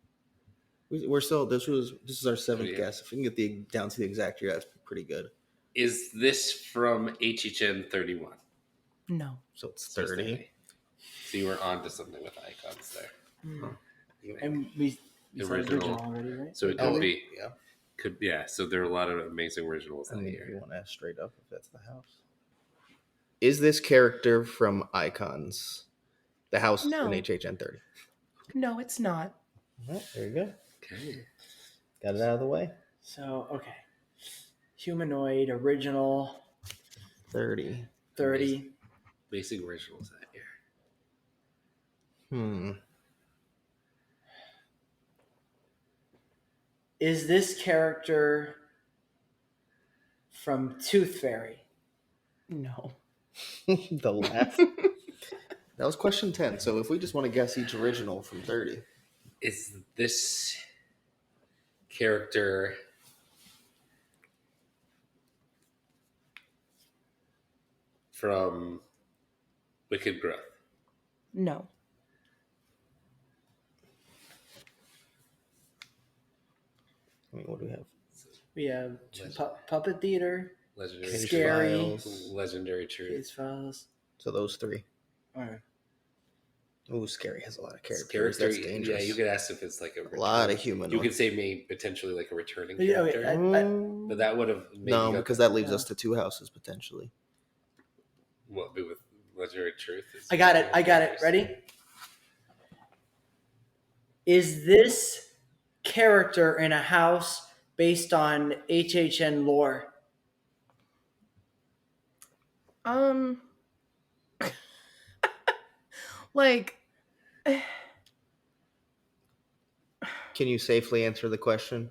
Speaker 2: We're still this is our seventh
Speaker 1: Yeah.
Speaker 2: guess. If we can get down to the exact year, that's pretty good.
Speaker 1: Is this from HHN 31?
Speaker 3: No.
Speaker 2: So it's
Speaker 1: So it's
Speaker 2: 30.
Speaker 1: So you were on to something with icons there.
Speaker 4: And we said
Speaker 1: Original.
Speaker 4: already, right?
Speaker 1: So it could be.
Speaker 2: Yeah.
Speaker 1: So there are a lot of amazing originals
Speaker 2: I
Speaker 1: that
Speaker 2: mean, if you
Speaker 1: year.
Speaker 2: want to ask straight up if that's the house. Is this character from Icons? The house
Speaker 3: No.
Speaker 2: in HHN 30.
Speaker 3: No, it's not.
Speaker 2: Well, there you go.
Speaker 1: Okay.
Speaker 2: Got it out of the way.
Speaker 4: So, okay. Humanoid, original,
Speaker 2: 30.
Speaker 4: 30.
Speaker 1: Basic originals that year.
Speaker 4: Is this character from Tooth Fairy?
Speaker 3: No.
Speaker 2: The laugh. That was question 10. So if we just want to guess each original from 30.
Speaker 1: Is this character from Wicked Growth?
Speaker 3: No.
Speaker 2: I mean, what do we have?
Speaker 4: We have Puppet Theater,
Speaker 1: Legendary
Speaker 2: Case
Speaker 4: Scary.
Speaker 2: Files.
Speaker 1: Legendary Truth.
Speaker 4: Case Files.
Speaker 2: So those three.
Speaker 4: All right.
Speaker 2: Ooh, Scary has a lot of characters.
Speaker 1: Character,
Speaker 2: That's dangerous.
Speaker 1: yeah, you could ask if it's like
Speaker 2: a lot of humanoid.
Speaker 1: You could say maybe potentially like a returning
Speaker 4: Yeah, wait,
Speaker 1: character, but that would have
Speaker 2: no, because that leaves us to two houses potentially.
Speaker 1: What be with Legendary Truth?
Speaker 4: I got it. Ready? Is this character in a house based on HHN lore?
Speaker 3: Like,
Speaker 2: Can you safely answer the question?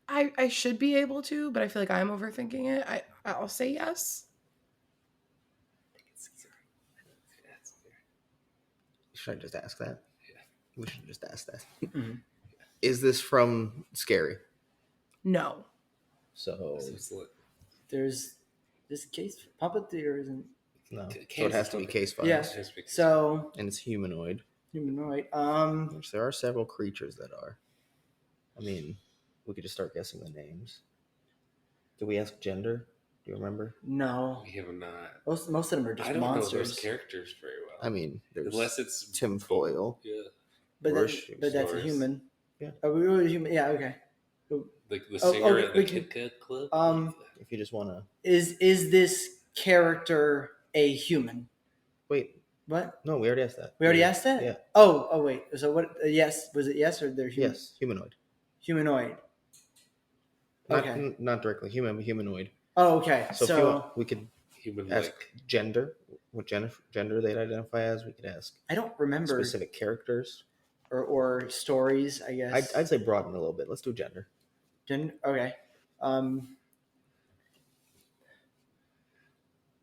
Speaker 3: I should be able to, but I feel like I'm overthinking it. I'll say yes.
Speaker 2: Should I just ask that?
Speaker 1: Yeah.
Speaker 2: We should just ask that. Is this from Scary?
Speaker 3: No.
Speaker 2: So
Speaker 4: There's this case. Puppet Theater isn't.
Speaker 2: no. So it has to be Case Files.
Speaker 4: Yeah. So
Speaker 2: And it's humanoid.
Speaker 4: humanoid.
Speaker 2: Which there are several creatures that are. I mean, we could just start guessing the names. Did we ask gender? Do you remember?
Speaker 4: No.
Speaker 1: We have not.
Speaker 4: Most of them are just
Speaker 1: I don't
Speaker 4: monsters.
Speaker 1: know those characters very well.
Speaker 2: I mean, there's
Speaker 1: unless it's
Speaker 2: Tim Foyle.
Speaker 1: Yeah.
Speaker 4: But that's a human. Yeah. Are we really human? Yeah. Okay.
Speaker 1: Like the singer at the Kit Kat Club.
Speaker 2: If you just want to.
Speaker 4: Is this character a human?
Speaker 2: Wait.
Speaker 4: What?
Speaker 2: No, we already asked that.
Speaker 4: We already asked that?
Speaker 2: Yeah.
Speaker 4: Oh, wait. So what? Yes. Was it yes or they're human?
Speaker 2: Yes, humanoid.
Speaker 4: Humanoid. Okay.
Speaker 2: Not directly human, but humanoid.
Speaker 4: Oh, okay.
Speaker 2: So if you want, we could
Speaker 1: human
Speaker 2: ask gender, what gender they'd identify as. We could ask.
Speaker 4: I don't remember
Speaker 2: specific characters
Speaker 4: or stories. I guess
Speaker 2: I'd say broaden a little bit. Let's do gender.
Speaker 4: Okay.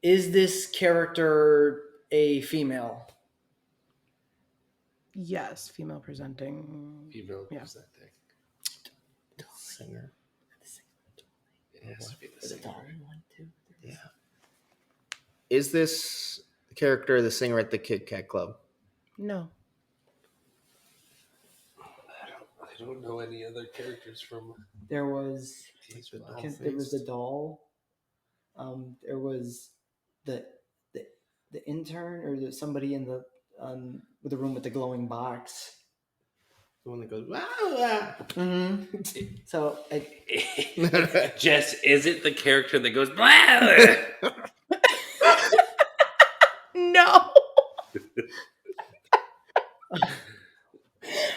Speaker 4: Is this character a female?
Speaker 3: Yes, female presenting.
Speaker 1: Female presenting.
Speaker 2: Singer.
Speaker 1: It has to be the singer.
Speaker 2: Yeah. Is this character the singer at the Kit Kat Club?
Speaker 3: No.
Speaker 1: don't know any other characters from.
Speaker 4: There was
Speaker 2: the
Speaker 4: there was the doll. There was the the intern or somebody in the with the room with the glowing box.
Speaker 2: The one that goes, wow.
Speaker 4: Mm-hmm. So
Speaker 1: Jess, is it the character that goes blah?
Speaker 3: No.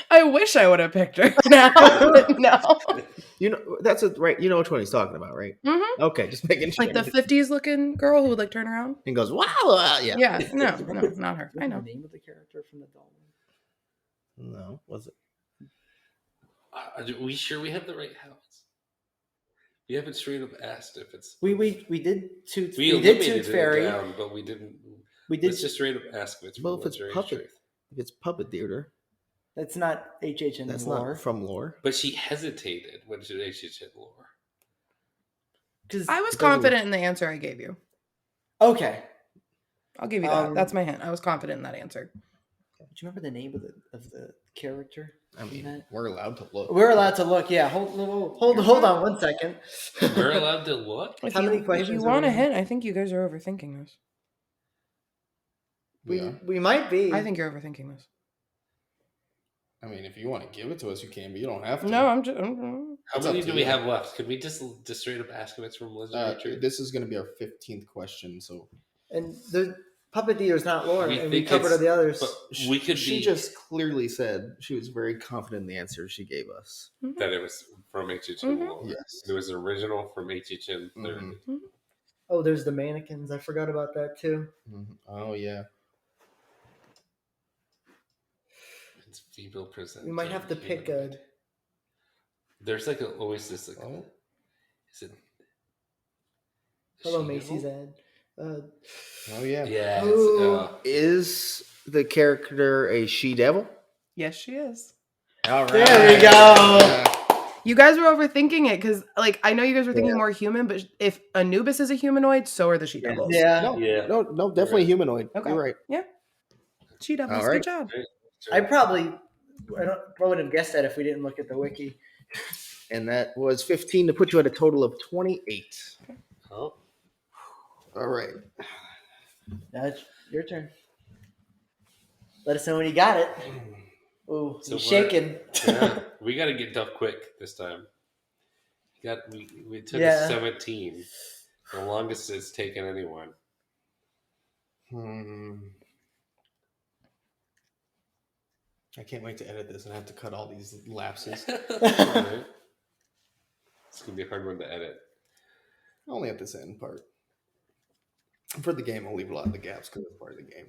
Speaker 3: I wish I would have picked her now, but no.
Speaker 2: You know that's right. You know which one he's talking about, right?
Speaker 3: Mm-hmm.
Speaker 2: Okay, just making sure.
Speaker 3: Like the 50s looking girl who would like turn around.
Speaker 2: And goes, wow, yeah.
Speaker 3: Yeah. No, not her. I know.
Speaker 4: The name of the character from the doll.
Speaker 2: No, was it?
Speaker 1: Are we sure we have the right house? We haven't straight up asked if it's.
Speaker 4: We did Tooth.
Speaker 1: We
Speaker 4: did
Speaker 1: eliminated
Speaker 4: Tooth Fairy.
Speaker 1: it down, but we didn't.
Speaker 4: We did
Speaker 1: Let's just straight up ask if it's.
Speaker 2: Well, if it's puppet theater,
Speaker 4: That's not HHN
Speaker 2: that's
Speaker 4: lore.
Speaker 2: not from lore.
Speaker 1: But she hesitated when she HHN lore.
Speaker 4: Because
Speaker 3: I was confident in the answer I gave you.
Speaker 4: Okay.
Speaker 3: I'll give you that. That's my hint. I was confident in that answer.
Speaker 4: Do you remember the name of the character?
Speaker 2: I mean, we're allowed to look.
Speaker 4: We're allowed to look. Yeah. Hold on 1 second.
Speaker 1: We're allowed to look.
Speaker 3: If
Speaker 4: How
Speaker 3: you,
Speaker 4: many questions
Speaker 3: If you
Speaker 4: are
Speaker 3: want
Speaker 4: we
Speaker 3: a
Speaker 4: in?
Speaker 3: hint, I think you guys are overthinking this.
Speaker 4: We might be.
Speaker 3: I think you're overthinking this.
Speaker 2: I mean, if you want to give it to us, you can, but you don't have to.
Speaker 3: No, I'm just.
Speaker 1: How many do we have left? Could we just straight up ask if it's from Legendary Tree?
Speaker 2: This is going to be our 15th question, so.
Speaker 4: And the puppet theater is not lore,
Speaker 1: We
Speaker 4: and we
Speaker 1: think
Speaker 4: covered
Speaker 1: it's-
Speaker 4: the others.
Speaker 1: But we could
Speaker 2: She
Speaker 1: be
Speaker 2: just clearly said she was very confident in the answer she gave us.
Speaker 1: that it was from HHN
Speaker 3: Mhm.
Speaker 1: lore.
Speaker 2: Yes.
Speaker 1: It was original from HHN 30.
Speaker 2: Mhm.
Speaker 4: Oh, there's the mannequins. I forgot about that too.
Speaker 2: Oh, yeah.
Speaker 1: It's female present.
Speaker 4: We might have to pick a.
Speaker 1: There's like always this like.
Speaker 2: Oh.
Speaker 1: Is it?
Speaker 4: Hello,
Speaker 1: She
Speaker 4: Macy's
Speaker 1: Devil?
Speaker 4: ad.
Speaker 2: Oh, yeah.
Speaker 1: Yeah.
Speaker 4: Ooh.
Speaker 2: Is the character a she-devil?
Speaker 3: Yes, she is.
Speaker 2: All right.
Speaker 4: There we go.
Speaker 3: You guys were overthinking it because, like, I know you guys were thinking more human, but if Anubis is a humanoid, so are the she devils.
Speaker 4: Yeah.
Speaker 2: No, definitely
Speaker 1: Right.
Speaker 2: humanoid.
Speaker 3: Okay.
Speaker 2: You're right.
Speaker 3: Yeah. She devils.
Speaker 2: All right.
Speaker 3: Good job.
Speaker 4: I would have guessed that if we didn't look at the wiki.
Speaker 2: And that was 15 to put you at a total of 28.
Speaker 1: Oh.
Speaker 2: All right.
Speaker 4: Now it's your turn. Let us know when you got it. Ooh,
Speaker 1: So
Speaker 4: he's
Speaker 1: we're-
Speaker 4: shaking.
Speaker 1: Yeah, we got to get tough quick this time. We took
Speaker 4: Yeah.
Speaker 1: a 17, the longest it's taken anyone.
Speaker 2: I can't wait to edit this and have to cut all these lapses.
Speaker 1: Right? It's gonna be a hard one to edit.
Speaker 2: Only at this end part. For the game, I'll leave a lot of the gaps because it's part of the game.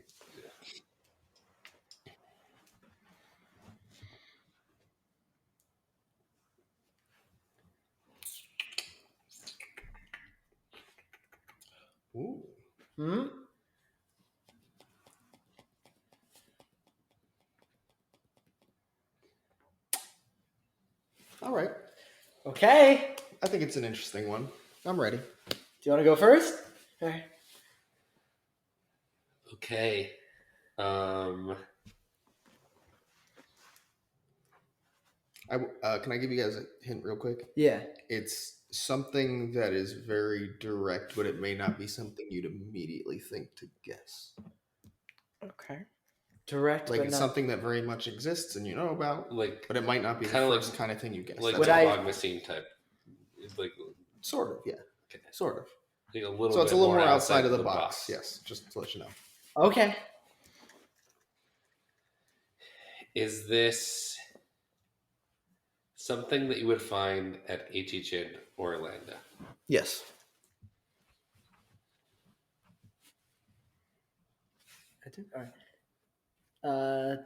Speaker 2: Ooh.
Speaker 4: Hmm?
Speaker 2: All right.
Speaker 4: Okay.
Speaker 2: I think it's an interesting one. I'm ready.
Speaker 4: Do you want to go first? All right.
Speaker 1: Okay.
Speaker 2: Can I give you guys a hint real quick?
Speaker 4: Yeah.
Speaker 2: It's something that is very direct, but it may not be something you'd immediately think to guess.
Speaker 3: Okay.
Speaker 4: Direct,
Speaker 2: Like
Speaker 4: but
Speaker 2: it's
Speaker 4: not.
Speaker 2: something that very much exists and you know about,
Speaker 1: Like
Speaker 2: but it might not be the
Speaker 1: Kinda like-
Speaker 2: first kind of thing you guess.
Speaker 1: like
Speaker 2: That's
Speaker 1: the
Speaker 4: Would I-
Speaker 1: fog machine type. It's like
Speaker 2: sort of, yeah.
Speaker 1: okay.
Speaker 2: Sort of.
Speaker 1: Like a little.
Speaker 2: So it's
Speaker 1: bit
Speaker 2: a little more outside of the box.
Speaker 1: box.
Speaker 2: Yes, just to let you know.
Speaker 4: Okay.
Speaker 1: Is this something that you would find at HHN Orlando?
Speaker 2: Yes.
Speaker 4: I think. All right.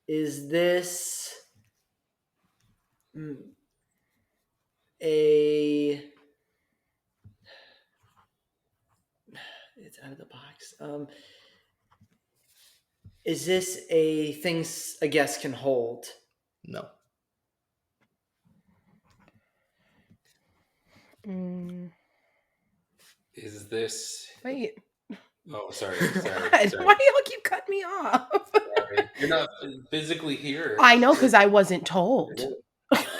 Speaker 4: Is this a? It's out of the box. Is this a thing a guest can hold?
Speaker 2: No.
Speaker 3: Mm,
Speaker 1: Is this
Speaker 3: wait.
Speaker 1: Oh, sorry.
Speaker 3: Why do y'all keep cutting me off?
Speaker 1: Sorry. You're not physically here.
Speaker 3: I know, because I wasn't told.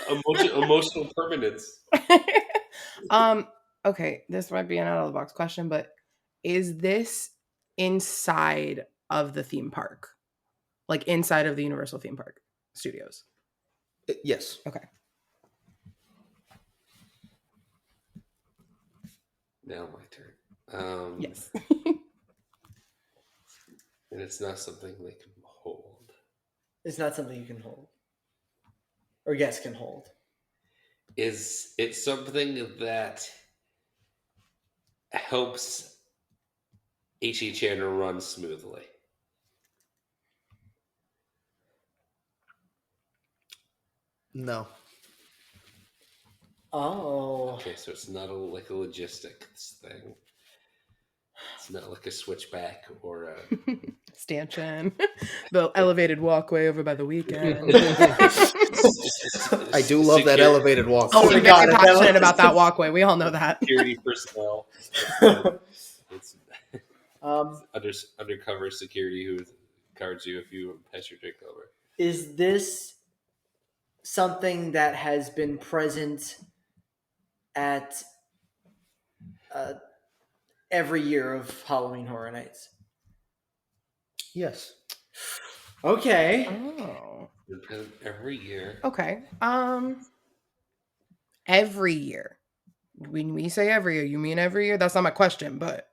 Speaker 1: Emotional permanence.
Speaker 3: Okay, this might be an out of the box question, but is this inside of the theme park? Like inside of the Universal Theme Park Studios?
Speaker 2: Yes.
Speaker 3: Okay.
Speaker 1: Now my turn.
Speaker 3: Yes.
Speaker 1: And it's not something they can hold.
Speaker 4: It's not something you can hold. Or guests can hold.
Speaker 1: Is it something that helps HHN run smoothly?
Speaker 2: No.
Speaker 4: Oh.
Speaker 1: Okay, so it's not like a logistics thing. It's not like a switchback or a
Speaker 3: Stanchion. The elevated walkway over by the weekend.
Speaker 2: I do love that elevated walk.
Speaker 3: Oh,
Speaker 4: my
Speaker 3: I'm
Speaker 4: God,
Speaker 3: very passionate about that walkway. We all know that.
Speaker 1: security personnel. It's undercover security who guards you if you pass your drink over.
Speaker 4: Is this something that has been present at every year of Halloween Horror Nights?
Speaker 2: Yes.
Speaker 4: Okay.
Speaker 3: Oh.
Speaker 1: Every year.
Speaker 3: Okay. Every year. When we say every year, you mean every year? That's not my question, but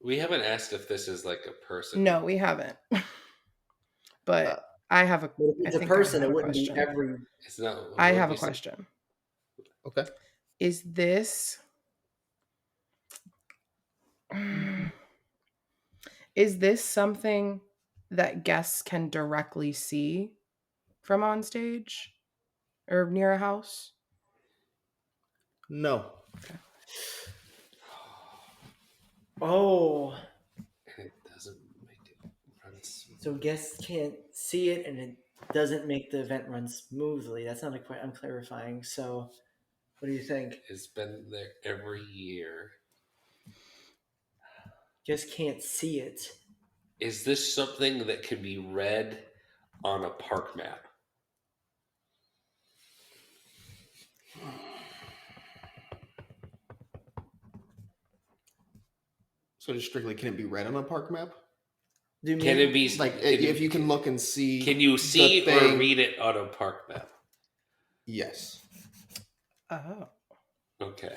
Speaker 1: We haven't asked if this is like a person.
Speaker 3: no, we haven't. But I have a.
Speaker 4: If it's a person, it wouldn't be every.
Speaker 1: It's not.
Speaker 3: I have a question.
Speaker 2: Okay.
Speaker 3: Is this something that guests can directly see from on stage or near a house?
Speaker 2: No.
Speaker 3: Okay.
Speaker 4: Oh.
Speaker 1: And it doesn't make it run smooth.
Speaker 4: So guests can't see it, and it doesn't make the event run smoothly. That's not quite. I'm clarifying. So, what do you think?
Speaker 1: It's been there every year.
Speaker 4: Guests can't see it.
Speaker 1: Is this something that can be read on a park map?
Speaker 2: So just strictly, can it be read on a park map?
Speaker 4: Do you
Speaker 1: Can
Speaker 4: mean
Speaker 1: it be
Speaker 2: Like if you can look and see?
Speaker 1: Can you see
Speaker 2: the
Speaker 1: or
Speaker 2: thing-
Speaker 1: read it on a park map?
Speaker 2: Yes.
Speaker 3: Oh.
Speaker 1: Okay.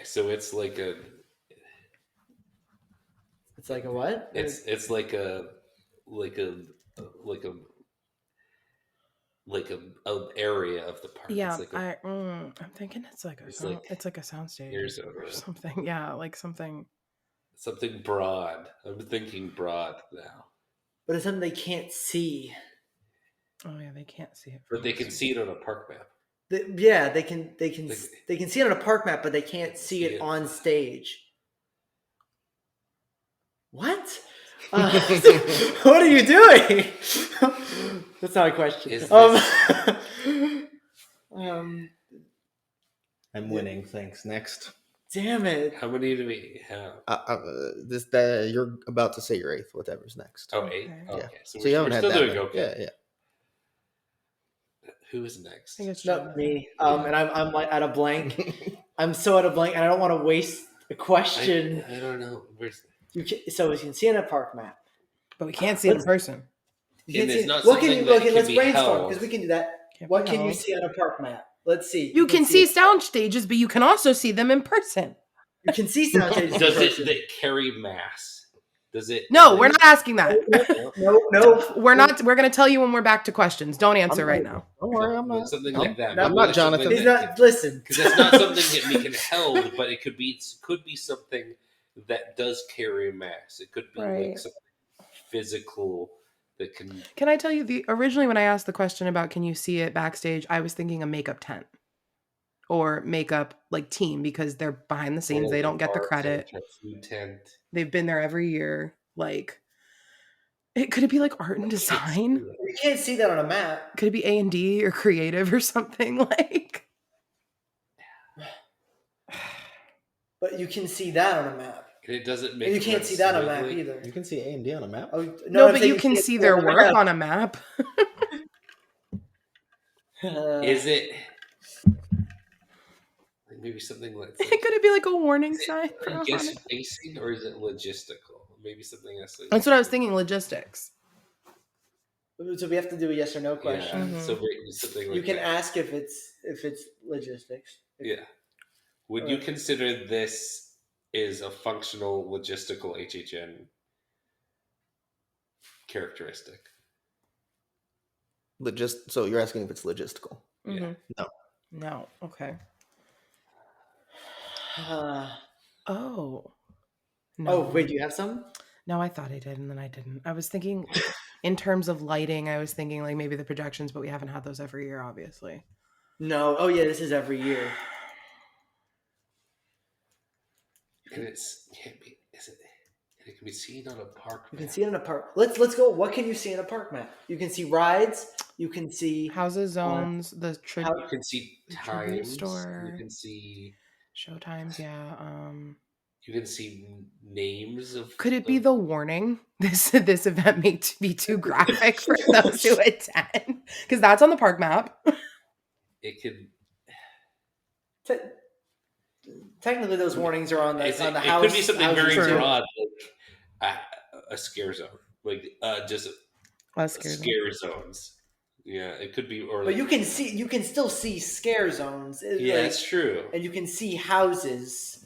Speaker 1: So it's like a.
Speaker 4: It's like a what?
Speaker 1: It's like a area of the park.
Speaker 3: Yeah,
Speaker 1: It's like
Speaker 3: I'm thinking it's like
Speaker 1: It's
Speaker 3: a
Speaker 1: like-
Speaker 3: it's like a soundstage
Speaker 1: here's
Speaker 3: or
Speaker 1: a-
Speaker 3: something. Yeah, like something.
Speaker 1: something broad. I'm thinking broad now,
Speaker 4: But it's something they can't see.
Speaker 3: Oh yeah, they can't see it.
Speaker 1: but they can see it on a park map.
Speaker 4: Yeah, they can see it on a park map, but they can't see it on stage. What? What are you doing? That's not a question.
Speaker 1: Is
Speaker 2: I'm winning. Thanks. Next.
Speaker 4: Damn it.
Speaker 1: How many do we have?
Speaker 2: You're about to say your eighth. Whatever's next.
Speaker 1: Oh, 8?
Speaker 3: Okay.
Speaker 1: Okay.
Speaker 2: Yeah.
Speaker 1: So,
Speaker 2: So you haven't
Speaker 1: we're
Speaker 2: had
Speaker 1: still
Speaker 2: that
Speaker 1: doing
Speaker 2: many.
Speaker 1: okay.
Speaker 2: Yeah.
Speaker 1: Who is next?
Speaker 3: I think it's
Speaker 4: Not
Speaker 3: Jonathan.
Speaker 4: me. And I'm like at a blank. I'm so at a blank, and I don't want to waste a question.
Speaker 1: I don't know.
Speaker 4: So you can see on a park map.
Speaker 3: But we can't see it in person.
Speaker 4: You can't
Speaker 1: And it's
Speaker 4: see
Speaker 1: not
Speaker 4: what can
Speaker 1: something
Speaker 4: you?
Speaker 1: that
Speaker 4: Okay,
Speaker 1: can
Speaker 4: let's
Speaker 1: be
Speaker 4: brainstorm
Speaker 1: held.
Speaker 4: because we can do that.
Speaker 3: Can't
Speaker 4: What
Speaker 3: be
Speaker 4: can you
Speaker 3: held.
Speaker 4: see on a park map? Let's see.
Speaker 3: You can see sound stages, but you can also see them in person.
Speaker 4: You can see sound stages.
Speaker 1: Does
Speaker 4: in
Speaker 1: it
Speaker 4: person.
Speaker 1: that carry mass? Does it?
Speaker 3: No, we're not asking that.
Speaker 4: No.
Speaker 3: We're not. We're going to tell you when we're back to questions. Don't answer
Speaker 2: I'm
Speaker 3: right
Speaker 2: not-
Speaker 3: now.
Speaker 2: Don't worry. I'm not.
Speaker 1: Something
Speaker 2: I'm,
Speaker 1: like that.
Speaker 4: I'm
Speaker 2: not Jonathan.
Speaker 4: He's not. Listen.
Speaker 1: Because that's not something that we can held, but it could be something that does carry mass. It could be
Speaker 3: Right.
Speaker 1: like something physical that can.
Speaker 3: Can I tell you originally when I asked the question about can you see it backstage, I was thinking a makeup tent or makeup like team because they're behind the scenes. They don't get the credit.
Speaker 1: Food tent.
Speaker 3: They've been there every year. Like, could it be like art and design?
Speaker 4: You can't see that on a map.
Speaker 3: Could it be A&D or creative or something like?
Speaker 4: But you can see that on a map.
Speaker 1: And it doesn't make
Speaker 4: And you
Speaker 1: it
Speaker 4: can't
Speaker 1: run
Speaker 4: see that on a map
Speaker 1: smoothly.
Speaker 4: either.
Speaker 2: You can see AMD on a map.
Speaker 4: Oh,
Speaker 3: No,
Speaker 4: I'm
Speaker 3: but
Speaker 4: saying
Speaker 3: you can
Speaker 4: can't
Speaker 3: see their
Speaker 4: it on
Speaker 3: work
Speaker 4: the
Speaker 3: on a map.
Speaker 4: map.
Speaker 1: Is it like maybe something like
Speaker 3: Could it be like a warning
Speaker 1: is
Speaker 3: sign
Speaker 1: it
Speaker 3: for a
Speaker 1: guess
Speaker 3: haunted?
Speaker 1: facing or is it logistical? Maybe something else.
Speaker 3: That's what I was thinking. Logistics.
Speaker 4: So we have to do a yes or no
Speaker 1: Yeah.
Speaker 4: question.
Speaker 1: So maybe something like
Speaker 4: You can
Speaker 1: that.
Speaker 4: ask if it's logistics.
Speaker 1: Yeah. Would you consider this is a functional logistical HHN characteristic?
Speaker 2: So you're asking if it's logistical?
Speaker 1: Yeah.
Speaker 3: No. Okay.
Speaker 4: Oh.
Speaker 3: No.
Speaker 4: Oh, wait, do you have some?
Speaker 3: No, I thought I did, and then I didn't. I was thinking, in terms of lighting, I was thinking like maybe the projections, but we haven't had those every year, obviously.
Speaker 4: No. Oh, yeah, this is every year.
Speaker 1: And it's can't be is it and it can be seen on a park
Speaker 4: You
Speaker 1: map.
Speaker 4: can see it in a park. Let's go. What can you see in a park map? You can see rides. You can see
Speaker 3: Houses, zones, the
Speaker 1: You can see
Speaker 3: tribute
Speaker 1: times.
Speaker 3: store.
Speaker 1: You can see
Speaker 3: show times. Yeah.
Speaker 1: you can see names of.
Speaker 3: Could it be the warning? This event may be too graphic for those who attend, because that's on the park map.
Speaker 1: It could.
Speaker 4: technically those warnings are on the
Speaker 1: It
Speaker 4: house.
Speaker 1: could be something very
Speaker 3: True.
Speaker 1: broad, like a scare zone, like just scare zones. Yeah, it could be, or
Speaker 4: But you can still see scare zones.
Speaker 1: yeah, that's true.
Speaker 4: And you can see houses.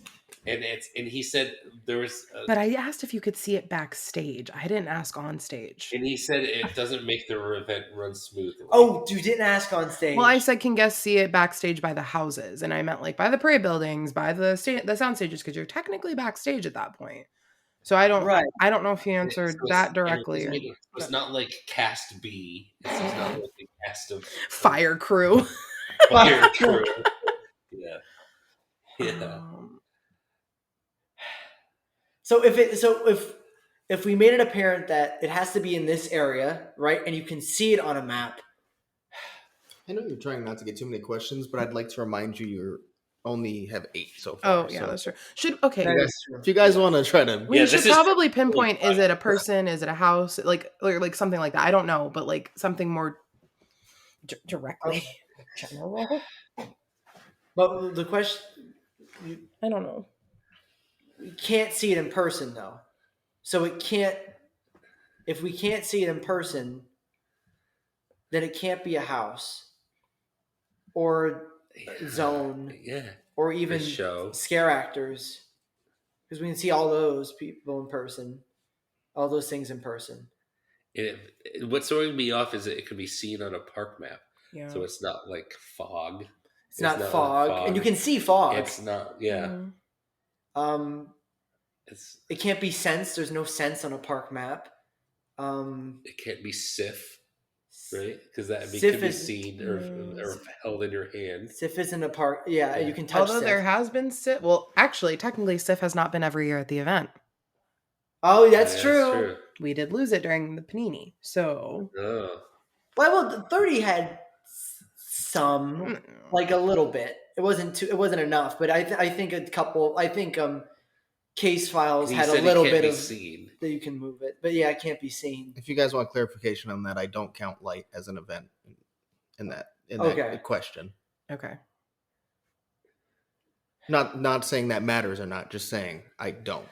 Speaker 1: And he said there was.
Speaker 3: But I asked if you could see it backstage. I didn't ask on stage.
Speaker 1: And he said it doesn't make the event run smoothly.
Speaker 4: Oh, you didn't ask on stage.
Speaker 3: Well, I said can guests see it backstage by the houses, and I meant like by the parade buildings, by the sound stages, because you're technically backstage at that point. So I don't know if you answered that directly.
Speaker 1: It's not like cast B. It's not like the cast of
Speaker 3: fire crew.
Speaker 1: Fire crew. Yeah. Yeah.
Speaker 4: So if we made it apparent that it has to be in this area, right, and you can see it on a map.
Speaker 2: I know you're trying not to get too many questions, but I'd like to remind you only have 8 so far.
Speaker 3: Oh yeah,
Speaker 2: so.
Speaker 3: that's true.
Speaker 2: If you guys want to try to,
Speaker 3: we should probably pinpoint: is it a person? Is it a house? Like something like that. I don't know, but like something more directly general.
Speaker 4: But the question,
Speaker 3: I don't know.
Speaker 4: You can't see it in person though, so it can't. If we can't see it in person, then it can't be a house or zone, or even
Speaker 1: show.
Speaker 4: Scare actors, because we can see all those people in person, all those things in person.
Speaker 1: What's throwing me off is that it can be seen on a park map,
Speaker 3: so
Speaker 1: it's not like fog.
Speaker 4: It's not fog, and you can see fog.
Speaker 1: It's not, yeah.
Speaker 4: Mm-hmm. It can't be sense. There's no sense on a park map.
Speaker 1: It can't be SIF, right? Because that could be seen or held in your hand.
Speaker 4: SIF isn't a park. Yeah, you can touch.
Speaker 3: Although
Speaker 4: SIF.
Speaker 3: there has been SIF. Well, actually, technically, SIF has not been every year at the event.
Speaker 4: Oh, that's true.
Speaker 3: We did lose it during the Panini. So.
Speaker 4: Well, 30 had some, like a little bit. It wasn't enough, but I think a couple. I think case files had a little bit of
Speaker 1: seen.
Speaker 4: That you can move it, but yeah, it can't be seen.
Speaker 2: If you guys want clarification on that, I don't count light as an event in that question.
Speaker 3: Okay.
Speaker 2: Not saying that matters or not, just saying I don't.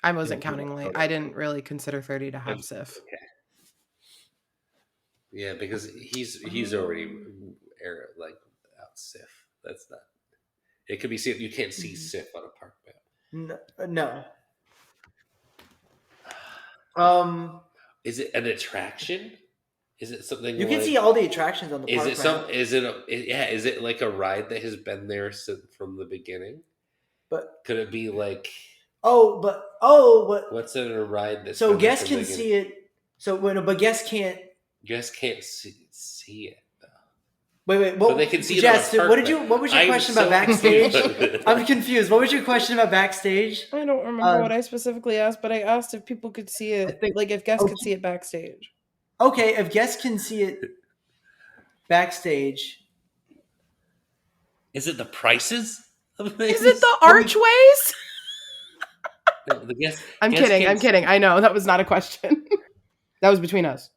Speaker 3: I wasn't counting light. I didn't really consider 30 to have SIF.
Speaker 1: Okay. Yeah, because he's already like out SIF. That's not. It could be SIF. You can't see SIF on a park map.
Speaker 4: No.
Speaker 1: Is it an attraction? Is it something
Speaker 4: you can see all the attractions on the park map?
Speaker 1: Is it like a ride that has been there from the beginning?
Speaker 4: But
Speaker 1: could it be like
Speaker 4: what's
Speaker 1: in a ride that
Speaker 4: so guests can see it? So but guests can't
Speaker 1: see it.
Speaker 4: Wait.
Speaker 1: But they can see
Speaker 4: Jess,
Speaker 1: it on
Speaker 4: what was your question about backstage? I'm confused. What was your question about backstage?
Speaker 3: I don't remember what I specifically asked, but I asked if people could see it. If guests could see it backstage.
Speaker 4: Okay, if guests can see it backstage.
Speaker 1: Is it the prices?
Speaker 3: Is it the archways?
Speaker 1: No, the guest.
Speaker 3: I'm
Speaker 1: guest
Speaker 3: kidding. I'm
Speaker 1: can't-
Speaker 3: kidding. I know that was not a question. That was between us.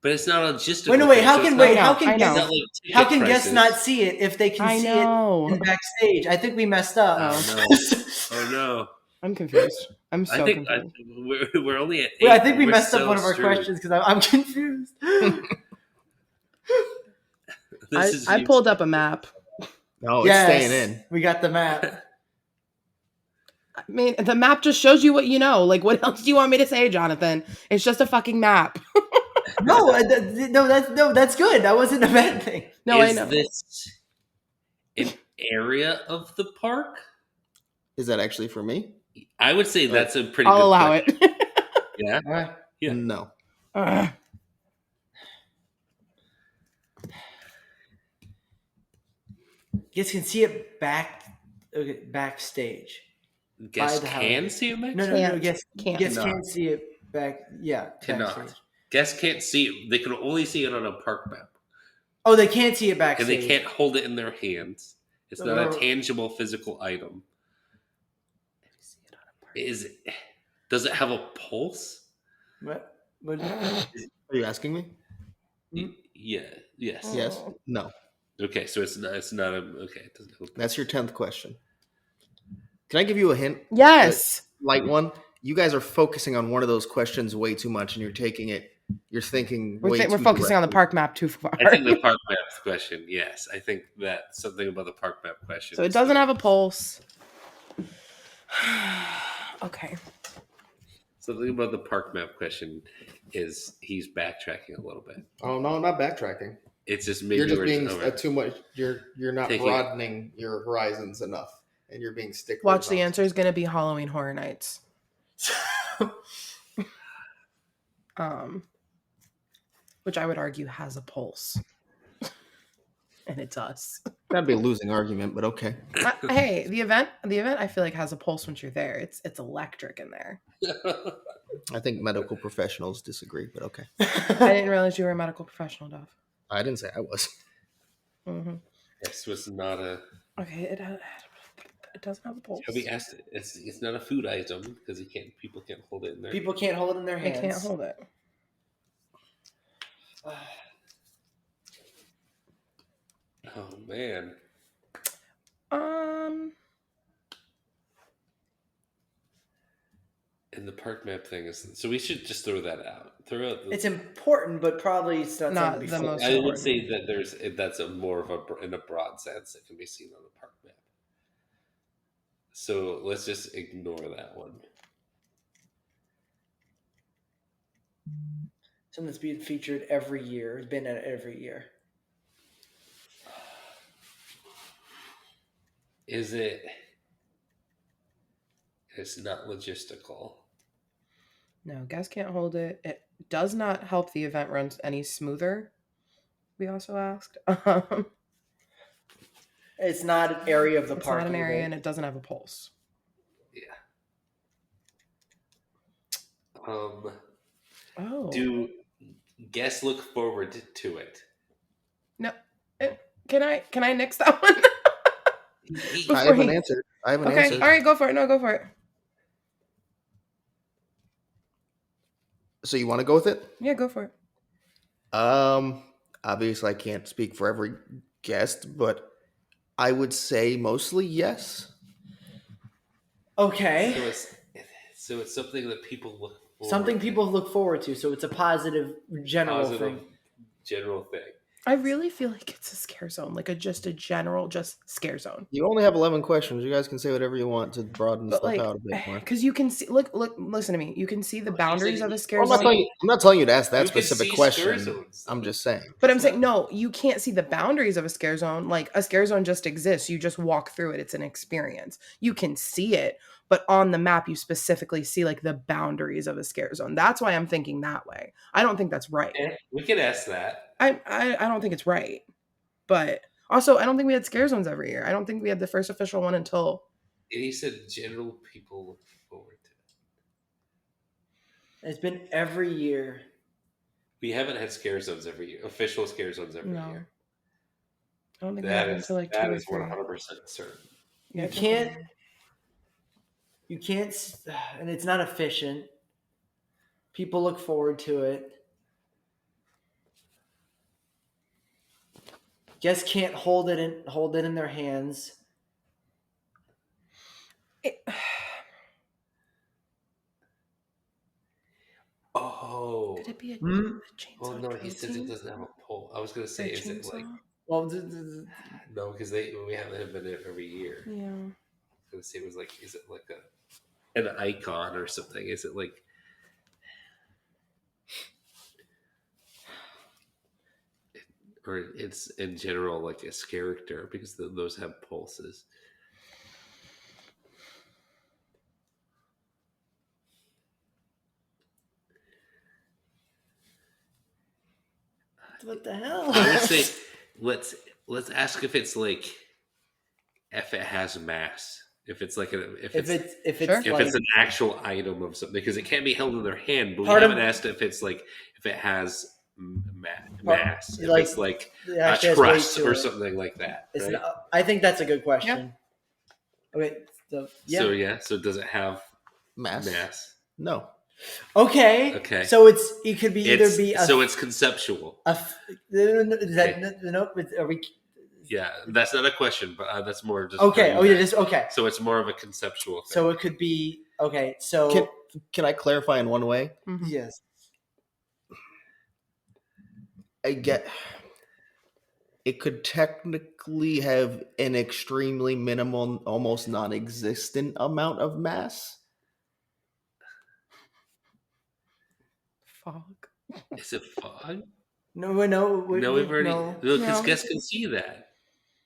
Speaker 1: But it's not a logistical.
Speaker 4: Wait, no, wait.
Speaker 1: thing,
Speaker 4: How
Speaker 1: so it's
Speaker 4: can
Speaker 1: not-
Speaker 4: wait? How
Speaker 3: I
Speaker 4: can
Speaker 3: know.
Speaker 1: It's
Speaker 4: guests?
Speaker 1: not like ticket
Speaker 4: How can guests
Speaker 1: prices.
Speaker 4: not see it if they can
Speaker 3: I
Speaker 4: see
Speaker 3: know.
Speaker 4: it backstage? I think we messed up.
Speaker 1: Oh no! Oh no!
Speaker 3: I'm confused. I'm so
Speaker 1: I think
Speaker 3: confused.
Speaker 1: we're only at.
Speaker 4: Wait, I
Speaker 1: 8,
Speaker 4: think we
Speaker 1: we're
Speaker 4: messed up
Speaker 1: so
Speaker 4: one of our
Speaker 1: screwed.
Speaker 4: questions because I'm confused.
Speaker 3: I pulled up a map.
Speaker 2: No, it's staying in.
Speaker 4: We got the map.
Speaker 3: I mean, the map just shows you what you know. Like, what else do you want me to say, Jonathan? It's just a fucking map.
Speaker 4: No, that's good. That wasn't a bad thing.
Speaker 3: No,
Speaker 1: Is
Speaker 3: I know.
Speaker 1: this an area of the park?
Speaker 2: Is that actually for me?
Speaker 1: I would say that's a pretty.
Speaker 3: I'll
Speaker 1: good
Speaker 3: allow
Speaker 1: question.
Speaker 3: it.
Speaker 1: Yeah.
Speaker 4: All right.
Speaker 1: Yeah.
Speaker 2: No.
Speaker 4: Guests can see it backstage.
Speaker 1: Guests
Speaker 4: By the
Speaker 1: can
Speaker 4: house.
Speaker 1: see it backstage.
Speaker 4: No,
Speaker 3: Can't.
Speaker 4: guests
Speaker 3: Can't.
Speaker 4: Guests
Speaker 2: Cannot.
Speaker 4: can't see it back. Yeah,
Speaker 1: Cannot.
Speaker 4: backstage.
Speaker 1: Guests can't see it. They can only see it on a park map,
Speaker 4: Oh, they can't see it
Speaker 1: and
Speaker 4: backstage.
Speaker 1: they can't hold it in their hands. It's not a
Speaker 4: Oh.
Speaker 1: tangible physical item. Does it have a pulse?
Speaker 4: What?
Speaker 2: Are you asking me?
Speaker 1: Yeah. Yes.
Speaker 2: Yes. No.
Speaker 1: Okay. So it's not. It's not a. Okay. It doesn't have a
Speaker 2: That's your 10th question. Can I give you a hint?
Speaker 3: Yes.
Speaker 2: Light one. You guys are focusing on one of those questions way too much, and you're taking it. You're thinking way
Speaker 3: We're
Speaker 2: too
Speaker 3: focusing on the
Speaker 2: directly.
Speaker 3: park map too far.
Speaker 1: I think the park map question. Yes, I think that something about the park map question.
Speaker 3: So it doesn't have a pulse. Okay.
Speaker 1: Something about the park map question is he's backtracking a little bit.
Speaker 2: Oh no, I'm not backtracking.
Speaker 1: It's just maybe
Speaker 2: You're just
Speaker 1: we're
Speaker 2: being
Speaker 1: over.
Speaker 2: too much. You're not
Speaker 1: Taking-
Speaker 2: broadening your horizons enough, and you're being sticklers.
Speaker 3: Watch, the
Speaker 2: on
Speaker 3: answer is going to be Halloween Horror Nights. Which I would argue has a pulse. And it's us.
Speaker 2: That'd be a losing argument, but okay.
Speaker 3: Hey, the event I feel like has a pulse once you're there. It's electric in there.
Speaker 2: I think medical professionals disagree, but okay.
Speaker 3: I didn't realize you were a medical professional, Dov.
Speaker 2: I didn't say I was.
Speaker 3: Mm-hmm.
Speaker 1: This was not a.
Speaker 3: Okay, it doesn't have a pulse.
Speaker 1: We asked it. It's not a food item because people can't hold it in there.
Speaker 4: People can't hold it in their
Speaker 3: They
Speaker 4: hands.
Speaker 3: can't hold it.
Speaker 1: Oh man. And the park map thing is so we should just throw that out. Throw out.
Speaker 4: It's important, but probably it's not
Speaker 3: Not
Speaker 4: something
Speaker 3: the
Speaker 4: before.
Speaker 3: most-
Speaker 1: I would
Speaker 3: important.
Speaker 1: say that that's more of a in a broad sense that can be seen on the park map. So let's just ignore that one.
Speaker 4: Something that's being featured every year. It's been at every year.
Speaker 1: Is it? It's not logistical.
Speaker 3: No, guests can't hold it. It does not help the event run any smoother. We also asked.
Speaker 4: It's not an area of the
Speaker 3: It's
Speaker 4: park.
Speaker 3: not an area,
Speaker 4: either.
Speaker 3: and it doesn't have a pulse.
Speaker 1: Yeah.
Speaker 3: Oh.
Speaker 1: Do guests look forward to it?
Speaker 3: No. Can I nix that one?
Speaker 2: I have an answer. I have an
Speaker 3: Okay.
Speaker 2: answer.
Speaker 3: All right. Go for it. No, go for it.
Speaker 2: So you want to go with it?
Speaker 3: Yeah, go for it.
Speaker 2: Obviously I can't speak for every guest, but I would say mostly yes.
Speaker 4: Okay.
Speaker 1: So it's something that people look forward
Speaker 4: Something
Speaker 1: to.
Speaker 4: people look forward to, so it's a positive general thing.
Speaker 1: general thing.
Speaker 3: I really feel like it's a scare zone, like just a general scare zone.
Speaker 2: You only have 11 questions. You guys can say whatever you want to broaden
Speaker 3: But
Speaker 2: stuff
Speaker 3: like,
Speaker 2: out a bit more.
Speaker 3: because you can see, look, listen to me. You can see the
Speaker 1: Well,
Speaker 3: boundaries
Speaker 1: you
Speaker 3: of a
Speaker 1: said-
Speaker 3: scare
Speaker 2: I'm not,
Speaker 3: zone.
Speaker 2: I'm not telling you to ask that
Speaker 1: You can
Speaker 2: specific
Speaker 1: see
Speaker 2: question.
Speaker 1: scare zones.
Speaker 2: I'm just saying.
Speaker 3: But I'm saying, no, you can't see the boundaries of a scare zone. Like a scare zone just exists. You just walk through it. It's an experience. You can see it, but on the map, you specifically see like the boundaries of a scare zone. That's why I'm thinking that way. I don't think that's right.
Speaker 1: We could ask that.
Speaker 3: I don't think it's right. But also, I don't think we had scare zones every year. I don't think we had the first official one until.
Speaker 1: And he said general people look forward to it.
Speaker 4: It's been every year.
Speaker 1: We haven't had scare zones every year. Official scare zones every
Speaker 3: No.
Speaker 1: year.
Speaker 3: I don't think we
Speaker 1: That
Speaker 3: had
Speaker 1: is
Speaker 3: until like 2
Speaker 1: that
Speaker 3: or
Speaker 1: is
Speaker 3: 3.
Speaker 1: 100% certain.
Speaker 3: Yeah,
Speaker 4: You can't. You can't, and it's not efficient. People look forward to it. Guests can't hold it in their hands.
Speaker 1: Oh.
Speaker 3: Could it be a
Speaker 4: Hmm?
Speaker 3: chainsaw?
Speaker 1: Well, no, he
Speaker 3: drill
Speaker 1: says it
Speaker 3: team?
Speaker 1: doesn't have a pole. I was gonna
Speaker 3: Or
Speaker 1: say,
Speaker 3: a
Speaker 1: is it like
Speaker 3: chainsaw?
Speaker 4: Well,
Speaker 1: no? Because we have them in it every year.
Speaker 3: Yeah.
Speaker 1: I was gonna say it was like, is it like an icon or something? Is it like? Or it's in general like a character because those have pulses.
Speaker 4: what the hell?
Speaker 1: I would say let's ask if it's like if it has mass. If it's like if it's
Speaker 3: Sure.
Speaker 1: if it's an actual item of something because it can't be held in their hand. But we
Speaker 4: Part of-
Speaker 1: haven't asked if it's like if it has mass. If
Speaker 4: like,
Speaker 1: it's like
Speaker 4: it
Speaker 1: a
Speaker 4: actually has weight
Speaker 1: truss
Speaker 4: to
Speaker 1: or
Speaker 4: it.
Speaker 1: something like that.
Speaker 4: It's
Speaker 1: Right?
Speaker 4: not- I think that's a good question. Okay.
Speaker 1: So does it have
Speaker 2: Mass?
Speaker 1: mass?
Speaker 2: No.
Speaker 4: Okay.
Speaker 1: Okay.
Speaker 4: So it could be either be a
Speaker 1: so it's conceptual.
Speaker 4: is that no? Are we?
Speaker 1: Yeah, that's not a question, but that's more just
Speaker 4: Okay. Oh yeah. Just okay.
Speaker 1: So it's more of a conceptual thing.
Speaker 4: So it could be okay. So
Speaker 2: Can I clarify in one way?
Speaker 3: Mhm.
Speaker 4: yes.
Speaker 2: I get it could technically have an extremely minimal, almost non-existent amount of mass.
Speaker 3: Fog.
Speaker 1: Is it fog?
Speaker 4: No.
Speaker 1: We've already
Speaker 4: No.
Speaker 1: because
Speaker 3: No.
Speaker 1: guests can see that.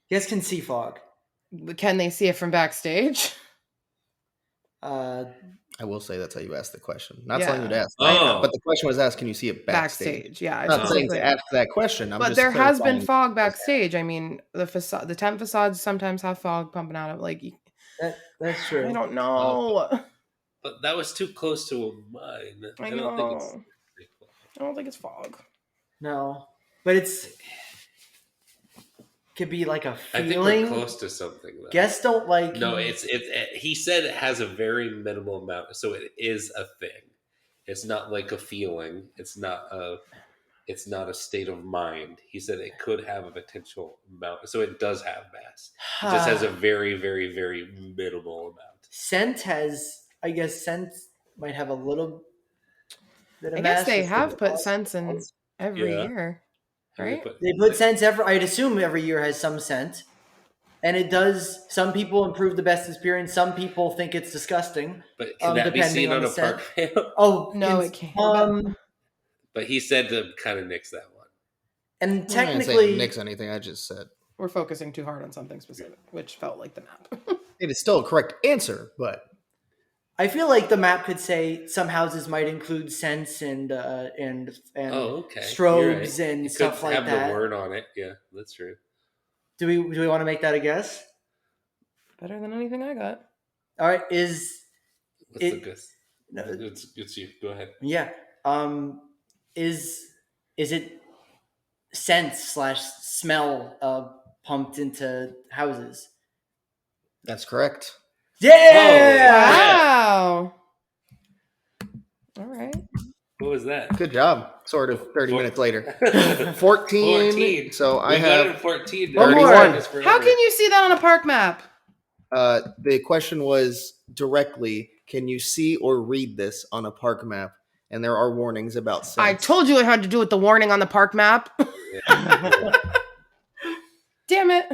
Speaker 4: Guests can see fog.
Speaker 3: Can they see it from backstage?
Speaker 2: I will say that's how you ask the question. Not
Speaker 3: Yeah.
Speaker 2: telling you to ask,
Speaker 1: Oh.
Speaker 2: but the question was asked, can you see it backstage?
Speaker 3: Yeah,
Speaker 2: I'm not
Speaker 3: it's
Speaker 2: saying
Speaker 3: like-
Speaker 2: to ask that question. I'm
Speaker 3: but
Speaker 2: just
Speaker 3: there has been
Speaker 2: clarifying.
Speaker 3: fog backstage. I mean, the tent facades sometimes have fog pumping out of
Speaker 4: That's true.
Speaker 3: I don't know.
Speaker 1: But that was too close to a mine.
Speaker 3: I
Speaker 1: don't think it's.
Speaker 3: know. I don't think it's fog.
Speaker 4: No, but could be like a
Speaker 1: I think
Speaker 4: feeling.
Speaker 1: we're close to something. Though.
Speaker 4: Guests don't like.
Speaker 1: No, it's he said it has a very minimal amount, so it is a thing. It's not like a feeling. It's not a state of mind. He said it could have a potential amount, so it does have mass. It just has a very, very, very minimal amount.
Speaker 4: Scent has, I guess, scent might have a little bit of
Speaker 3: I
Speaker 4: mass.
Speaker 3: guess they
Speaker 4: just
Speaker 3: have
Speaker 4: like
Speaker 3: put
Speaker 4: all-
Speaker 3: scents in every year, right?
Speaker 4: They put scents every. I'd assume every year has some scent, and it does. Some people improve the best experience. Some people think it's disgusting.
Speaker 1: But can that be
Speaker 4: depending
Speaker 1: seen on
Speaker 4: the
Speaker 1: a park
Speaker 4: scent.
Speaker 1: panel?
Speaker 4: Oh
Speaker 3: No, it can't.
Speaker 1: But he said to kind of nix that one.
Speaker 4: And
Speaker 2: I didn't say
Speaker 4: technically,
Speaker 2: nix anything. I just said
Speaker 3: We're focusing too hard on something specific, which felt like the map.
Speaker 2: it is still a correct answer, but
Speaker 4: I feel like the map could say some houses might include scents and
Speaker 1: Okay.
Speaker 4: strobes
Speaker 1: You're right.
Speaker 4: and
Speaker 1: You
Speaker 4: stuff
Speaker 1: could
Speaker 4: like
Speaker 1: have
Speaker 4: that.
Speaker 1: the word on it. Yeah, that's true.
Speaker 4: Do we want to make that a guess?
Speaker 3: Better than anything I got.
Speaker 4: All right,
Speaker 1: What's the
Speaker 4: It-
Speaker 1: guess?
Speaker 4: no,
Speaker 1: It's you. Go ahead.
Speaker 4: yeah. Is it scent / smell pumped into houses?
Speaker 2: that's correct.
Speaker 4: Yeah.
Speaker 3: Wow. All right.
Speaker 1: What was that?
Speaker 2: Good job. Sort of 30 minutes later. 14.
Speaker 1: 14.
Speaker 2: So I
Speaker 1: We got it
Speaker 2: have
Speaker 1: at 14.
Speaker 4: One
Speaker 1: Dirty
Speaker 4: more.
Speaker 1: Science forever.
Speaker 3: How can you see that on a park map?
Speaker 2: the question was directly, can you see or read this on a park map? And there are warnings about scents.
Speaker 3: I told you I had to do with the warning on the park map.
Speaker 1: Yeah.
Speaker 3: Damn it.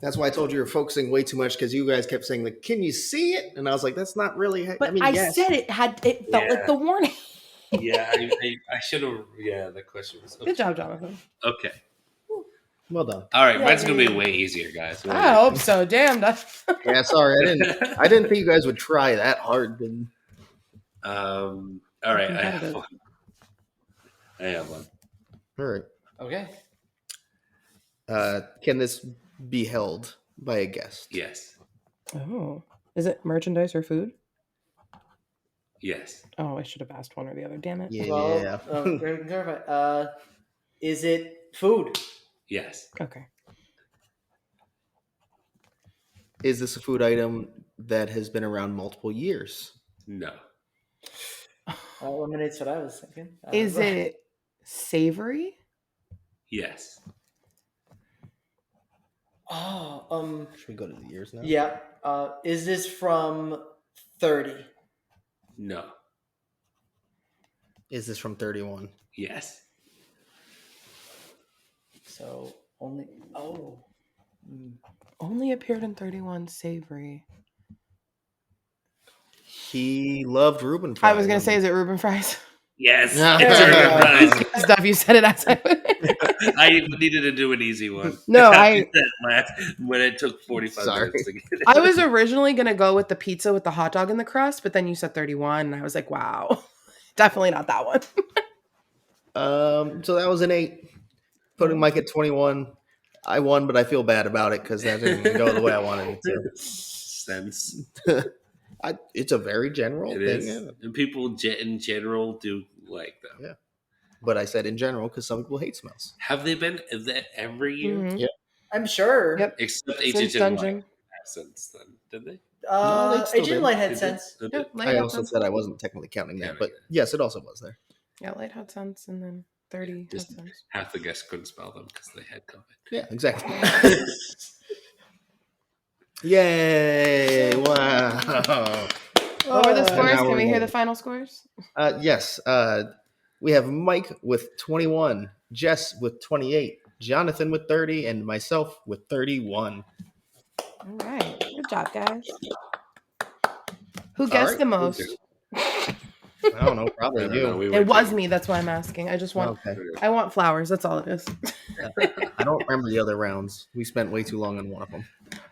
Speaker 2: That's why I told you you're focusing way too much because you guys kept saying, like, can you see it? And I was like, that's not really.
Speaker 3: But
Speaker 2: I mean, yes.
Speaker 3: said it felt
Speaker 1: Yeah.
Speaker 3: like the warning.
Speaker 1: Yeah, I should have. Yeah, the question was.
Speaker 3: Good job, Jonathan.
Speaker 1: Okay.
Speaker 2: Well done.
Speaker 1: All right,
Speaker 4: Yeah,
Speaker 1: mine's
Speaker 4: yeah,
Speaker 1: gonna be
Speaker 4: yeah.
Speaker 1: way easier, guys.
Speaker 3: I hope so. Damn.
Speaker 2: Yeah, sorry. I didn't think you guys would try that hard. And
Speaker 1: All right, I have
Speaker 3: Competitive.
Speaker 1: one. I have one.
Speaker 2: all right.
Speaker 4: Okay.
Speaker 2: Can this be held by a guest?
Speaker 1: Yes.
Speaker 3: Oh. Is it merchandise or food?
Speaker 1: Yes.
Speaker 3: Oh, I should have asked one or the other. Damn it.
Speaker 2: Yeah.
Speaker 4: Well, clarify. Is it food?
Speaker 1: Yes.
Speaker 3: Okay.
Speaker 2: Is this a food item that has been around multiple years?
Speaker 1: No.
Speaker 4: That eliminates what I was thinking.
Speaker 3: Is it savory?
Speaker 1: Yes.
Speaker 4: Oh,
Speaker 2: Should we go to the years now?
Speaker 4: yeah. Is this from 30?
Speaker 1: No.
Speaker 2: Is this from 31?
Speaker 1: Yes.
Speaker 4: So
Speaker 3: Only appeared in 31 savory.
Speaker 2: He loved Reuben fries.
Speaker 3: I was going to say, is it Reuben fries?
Speaker 1: Yes.
Speaker 2: Yeah.
Speaker 1: It's Reuben fries.
Speaker 3: Stuff, you said it as I
Speaker 1: I needed to do an easy one.
Speaker 3: No,
Speaker 1: when it took 45 minutes to get it.
Speaker 3: I was originally going to go with the pizza with the hot dog in the crust, but then you said 31, and I was like, wow. Definitely not that one.
Speaker 2: So that was an 8. Putting Mike at 21. I won, but I feel bad about it because that didn't go the way I wanted it to.
Speaker 1: Sense.
Speaker 2: It's a very general
Speaker 1: It
Speaker 2: thing.
Speaker 1: is.
Speaker 2: Yeah.
Speaker 1: And people in general do like them.
Speaker 2: Yeah. But I said in general because some people hate smells.
Speaker 1: Have they been every year?
Speaker 3: Mhm.
Speaker 2: Yeah.
Speaker 4: I'm sure.
Speaker 3: Yep.
Speaker 1: Except
Speaker 3: Since
Speaker 1: HHN
Speaker 3: Dungeon.
Speaker 1: Light. Since then, did they?
Speaker 2: No, they still
Speaker 4: Agent
Speaker 2: did.
Speaker 4: Light had
Speaker 1: Did they?
Speaker 4: sense.
Speaker 1: Did
Speaker 3: Yep,
Speaker 1: they?
Speaker 3: Light
Speaker 2: I
Speaker 3: had
Speaker 2: also
Speaker 3: sense.
Speaker 2: said I wasn't technically counting that,
Speaker 1: Yeah,
Speaker 2: but
Speaker 1: yeah.
Speaker 2: yes, it also was there.
Speaker 3: Yeah, Light had sense, and then 30 had
Speaker 1: Just
Speaker 3: sense.
Speaker 1: half the guests couldn't spell them because they had COVID.
Speaker 2: Yeah, exactly. Yay! Wow.
Speaker 3: What were the scores?
Speaker 2: now
Speaker 3: Can
Speaker 2: we're
Speaker 3: we hear
Speaker 2: rolling.
Speaker 3: the final scores?
Speaker 2: Yes. We have Mike with 21, Jess with 28, Jonathan with 30, and myself with 31.
Speaker 3: All right. Good job, guys. Who
Speaker 2: All
Speaker 3: guessed
Speaker 2: right.
Speaker 3: the most?
Speaker 2: I don't know. Probably
Speaker 1: I don't know.
Speaker 2: you.
Speaker 1: We were
Speaker 3: It was
Speaker 1: thinking-
Speaker 3: me. That's why I'm asking. I just want
Speaker 2: Okay.
Speaker 3: I want flowers. That's all it is.
Speaker 2: I don't remember the other rounds. We spent way too long on one of them.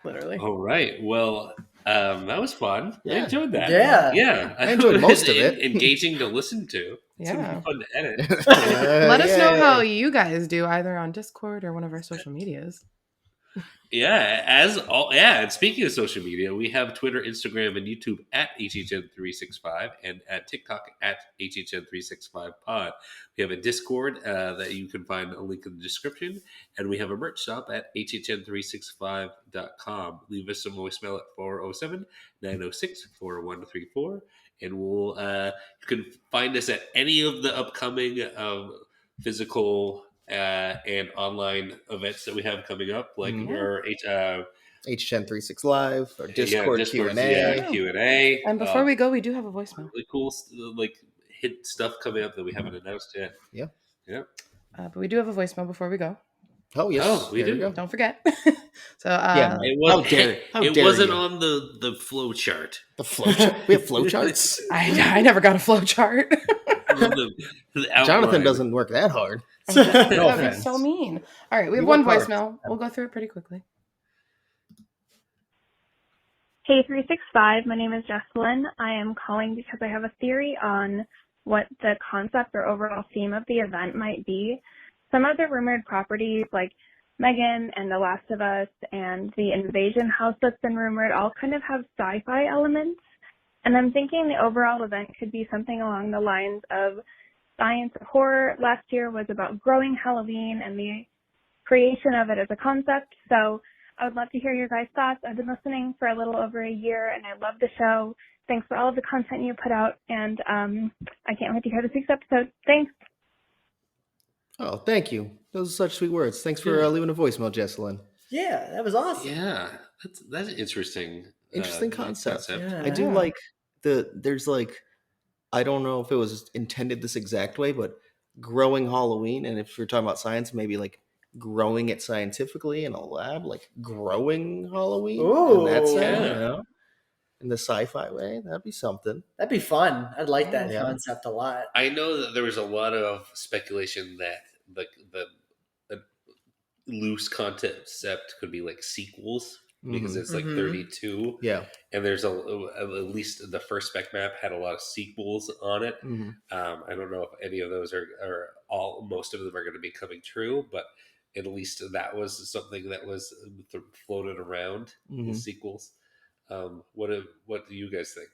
Speaker 3: Literally.
Speaker 1: All right. Well, that was fun. I
Speaker 2: Yeah.
Speaker 1: enjoyed that.
Speaker 4: Yeah.
Speaker 1: Yeah.
Speaker 2: I enjoyed most of it.
Speaker 1: Engaging to listen to. It's gonna
Speaker 3: Yeah.
Speaker 1: be fun to edit.
Speaker 3: Let us know
Speaker 2: Yay.
Speaker 3: how you guys do either on Discord or one of our social medias.
Speaker 1: Yeah, and speaking of social media, we have Twitter, Instagram, and YouTube at HHN365 and at TikTok at HHN365pod. We have a Discord that you can find a link in the description, and we have a merch shop at HHN365.com. Leave us a voicemail at 407-906-4134, and we'll you can find us at any of the upcoming physical and online events that we have coming up, like
Speaker 2: Mhm.
Speaker 1: our
Speaker 2: HHN 36 Live or Discord
Speaker 1: Discord's,
Speaker 2: Q&A.
Speaker 1: Q&A.
Speaker 3: And before we go, we do have a voicemail.
Speaker 1: really cool like hit stuff coming up that we haven't announced yet.
Speaker 2: Yeah.
Speaker 3: But we do have a voicemail before we go.
Speaker 2: Oh, yes.
Speaker 1: Oh, we
Speaker 2: There
Speaker 1: do.
Speaker 2: go.
Speaker 3: Don't forget. So
Speaker 2: Yeah,
Speaker 1: It
Speaker 2: How
Speaker 1: was
Speaker 2: dare- how
Speaker 1: it
Speaker 2: dare
Speaker 1: wasn't
Speaker 2: you.
Speaker 1: on the flow chart.
Speaker 2: The flow chart. We have flow charts.
Speaker 3: I never got a flow chart.
Speaker 1: The
Speaker 2: Jonathan
Speaker 1: outline.
Speaker 2: doesn't work that hard.
Speaker 3: No,
Speaker 2: No
Speaker 3: That'd
Speaker 2: offense.
Speaker 3: be so mean. All right, we have
Speaker 2: We
Speaker 3: one
Speaker 2: work hard.
Speaker 3: voicemail. We'll go through it pretty quickly.
Speaker 5: Hey, 365. My name is Jesselyn. I am calling because I have a theory on what the concept or overall theme of the event might be. Some of the rumored properties like Megan and The Last of Us and the Invasion house that's been rumored all kind of have sci-fi elements. And I'm thinking the overall event could be something along the lines of science or horror. Last year was about growing Halloween and the creation of it as a concept. So I would love to hear your guys' thoughts. I've been listening for a little over a year and I love the show. Thanks for all of the content you put out. And I can't wait to hear this week's episode. Thanks.
Speaker 2: Oh, thank you. Those are such sweet words. Thanks for leaving a voicemail, Jesselyn.
Speaker 4: Yeah, that was awesome.
Speaker 1: Yeah, that's interesting.
Speaker 2: Interesting concept.
Speaker 4: Yeah.
Speaker 2: I do like there's like, I don't know if it was intended this exact way, but growing Halloween, and if you're talking about science, maybe like growing it scientifically in a lab, like growing Halloween.
Speaker 4: Ooh,
Speaker 2: in that sense,
Speaker 1: yeah.
Speaker 2: you know, in the sci-fi way, that'd be something.
Speaker 4: That'd be fun. I'd like that
Speaker 2: Yeah.
Speaker 4: concept a lot.
Speaker 1: I know that there was a lot of speculation that the loose concept could be like sequels because
Speaker 2: Mhm.
Speaker 1: it's like
Speaker 4: Mhm.
Speaker 1: 32,
Speaker 2: Yeah.
Speaker 1: and there's at least the first spec map had a lot of sequels on it.
Speaker 2: hmm
Speaker 1: I don't know if any of those are most of them are going to be coming true, but at least that was something that was floated around
Speaker 2: Mhm.
Speaker 1: the sequels. What do you guys think?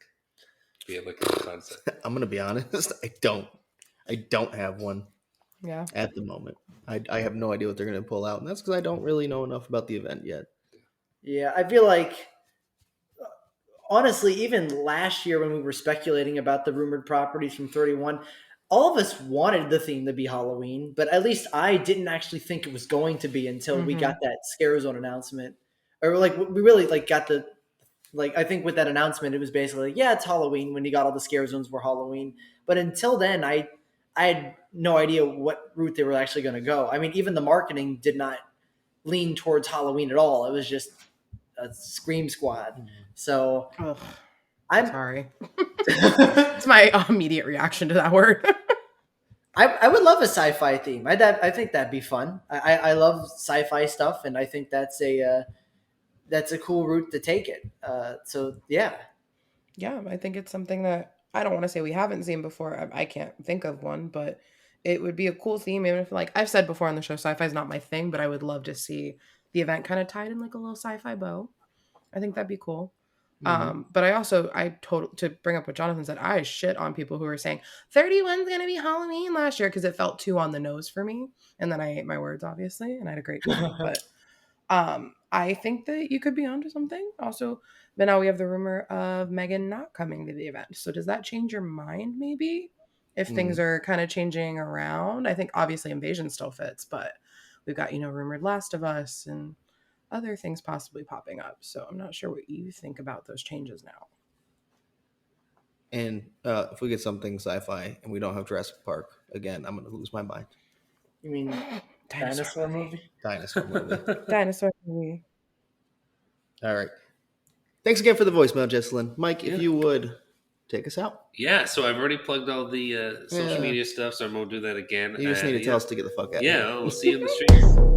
Speaker 1: Be it like a concept.
Speaker 2: I'm gonna be honest. I don't have one
Speaker 3: Yeah.
Speaker 2: at the moment. I have no idea what they're gonna pull out, and that's because I don't really know enough about the event yet.
Speaker 4: Yeah, I feel like honestly, even last year when we were speculating about the rumored properties from 31, all of us wanted the theme to be Halloween, but at least I didn't actually think it was going to be until we got that Scare Zone announcement. Or like we really like got the like I think with that announcement it was basically like, yeah, it's Halloween when you got all the Scare Zones were Halloween. But until then I had no idea what route they were actually going to go. I mean, even the marketing did not lean towards Halloween at all. It was just a Scream Squad. So
Speaker 3: Ugh,
Speaker 4: I'm
Speaker 3: sorry. It's my immediate reaction to that word.
Speaker 4: I would love a sci-fi theme. I think that'd be fun. I love sci-fi stuff, and I think that's a cool route to take it. So yeah.
Speaker 3: Yeah, I think it's something that I don't want to say we haven't seen before. I can't think of one, but it would be a cool theme. Even if, like I've said before on the show, sci-fi is not my thing, but I would love to see the event kind of tied in like a little sci-fi bow. I think that'd be cool. But to bring up what Jonathan said, I shit on people who are saying 31's gonna be Halloween last year because it felt too on the nose for me. And then I ate my words, obviously, and I had a great time. But I think that you could be onto something. Also, but now we have the rumor of Megan not coming to the event. So does that change your mind maybe? If things are kind of changing around? I think obviously Invasion still fits, but we've got, rumored Last of Us and other things possibly popping up. So I'm not sure what you think about those changes now.
Speaker 2: And if we get something sci-fi and we don't have Jurassic Park again, I'm going to lose my mind.
Speaker 4: You mean dinosaur movie?
Speaker 2: Dinosaur movie.
Speaker 3: Dinosaur movie.
Speaker 2: All right. Thanks again for the voicemail, Jesselyn. Mike, if you would take us out.
Speaker 1: Yeah, so I've already plugged all the social media stuff, so I won't do that again.
Speaker 2: You just need to tell us to get the fuck out.
Speaker 1: Yeah, we'll see you in the street.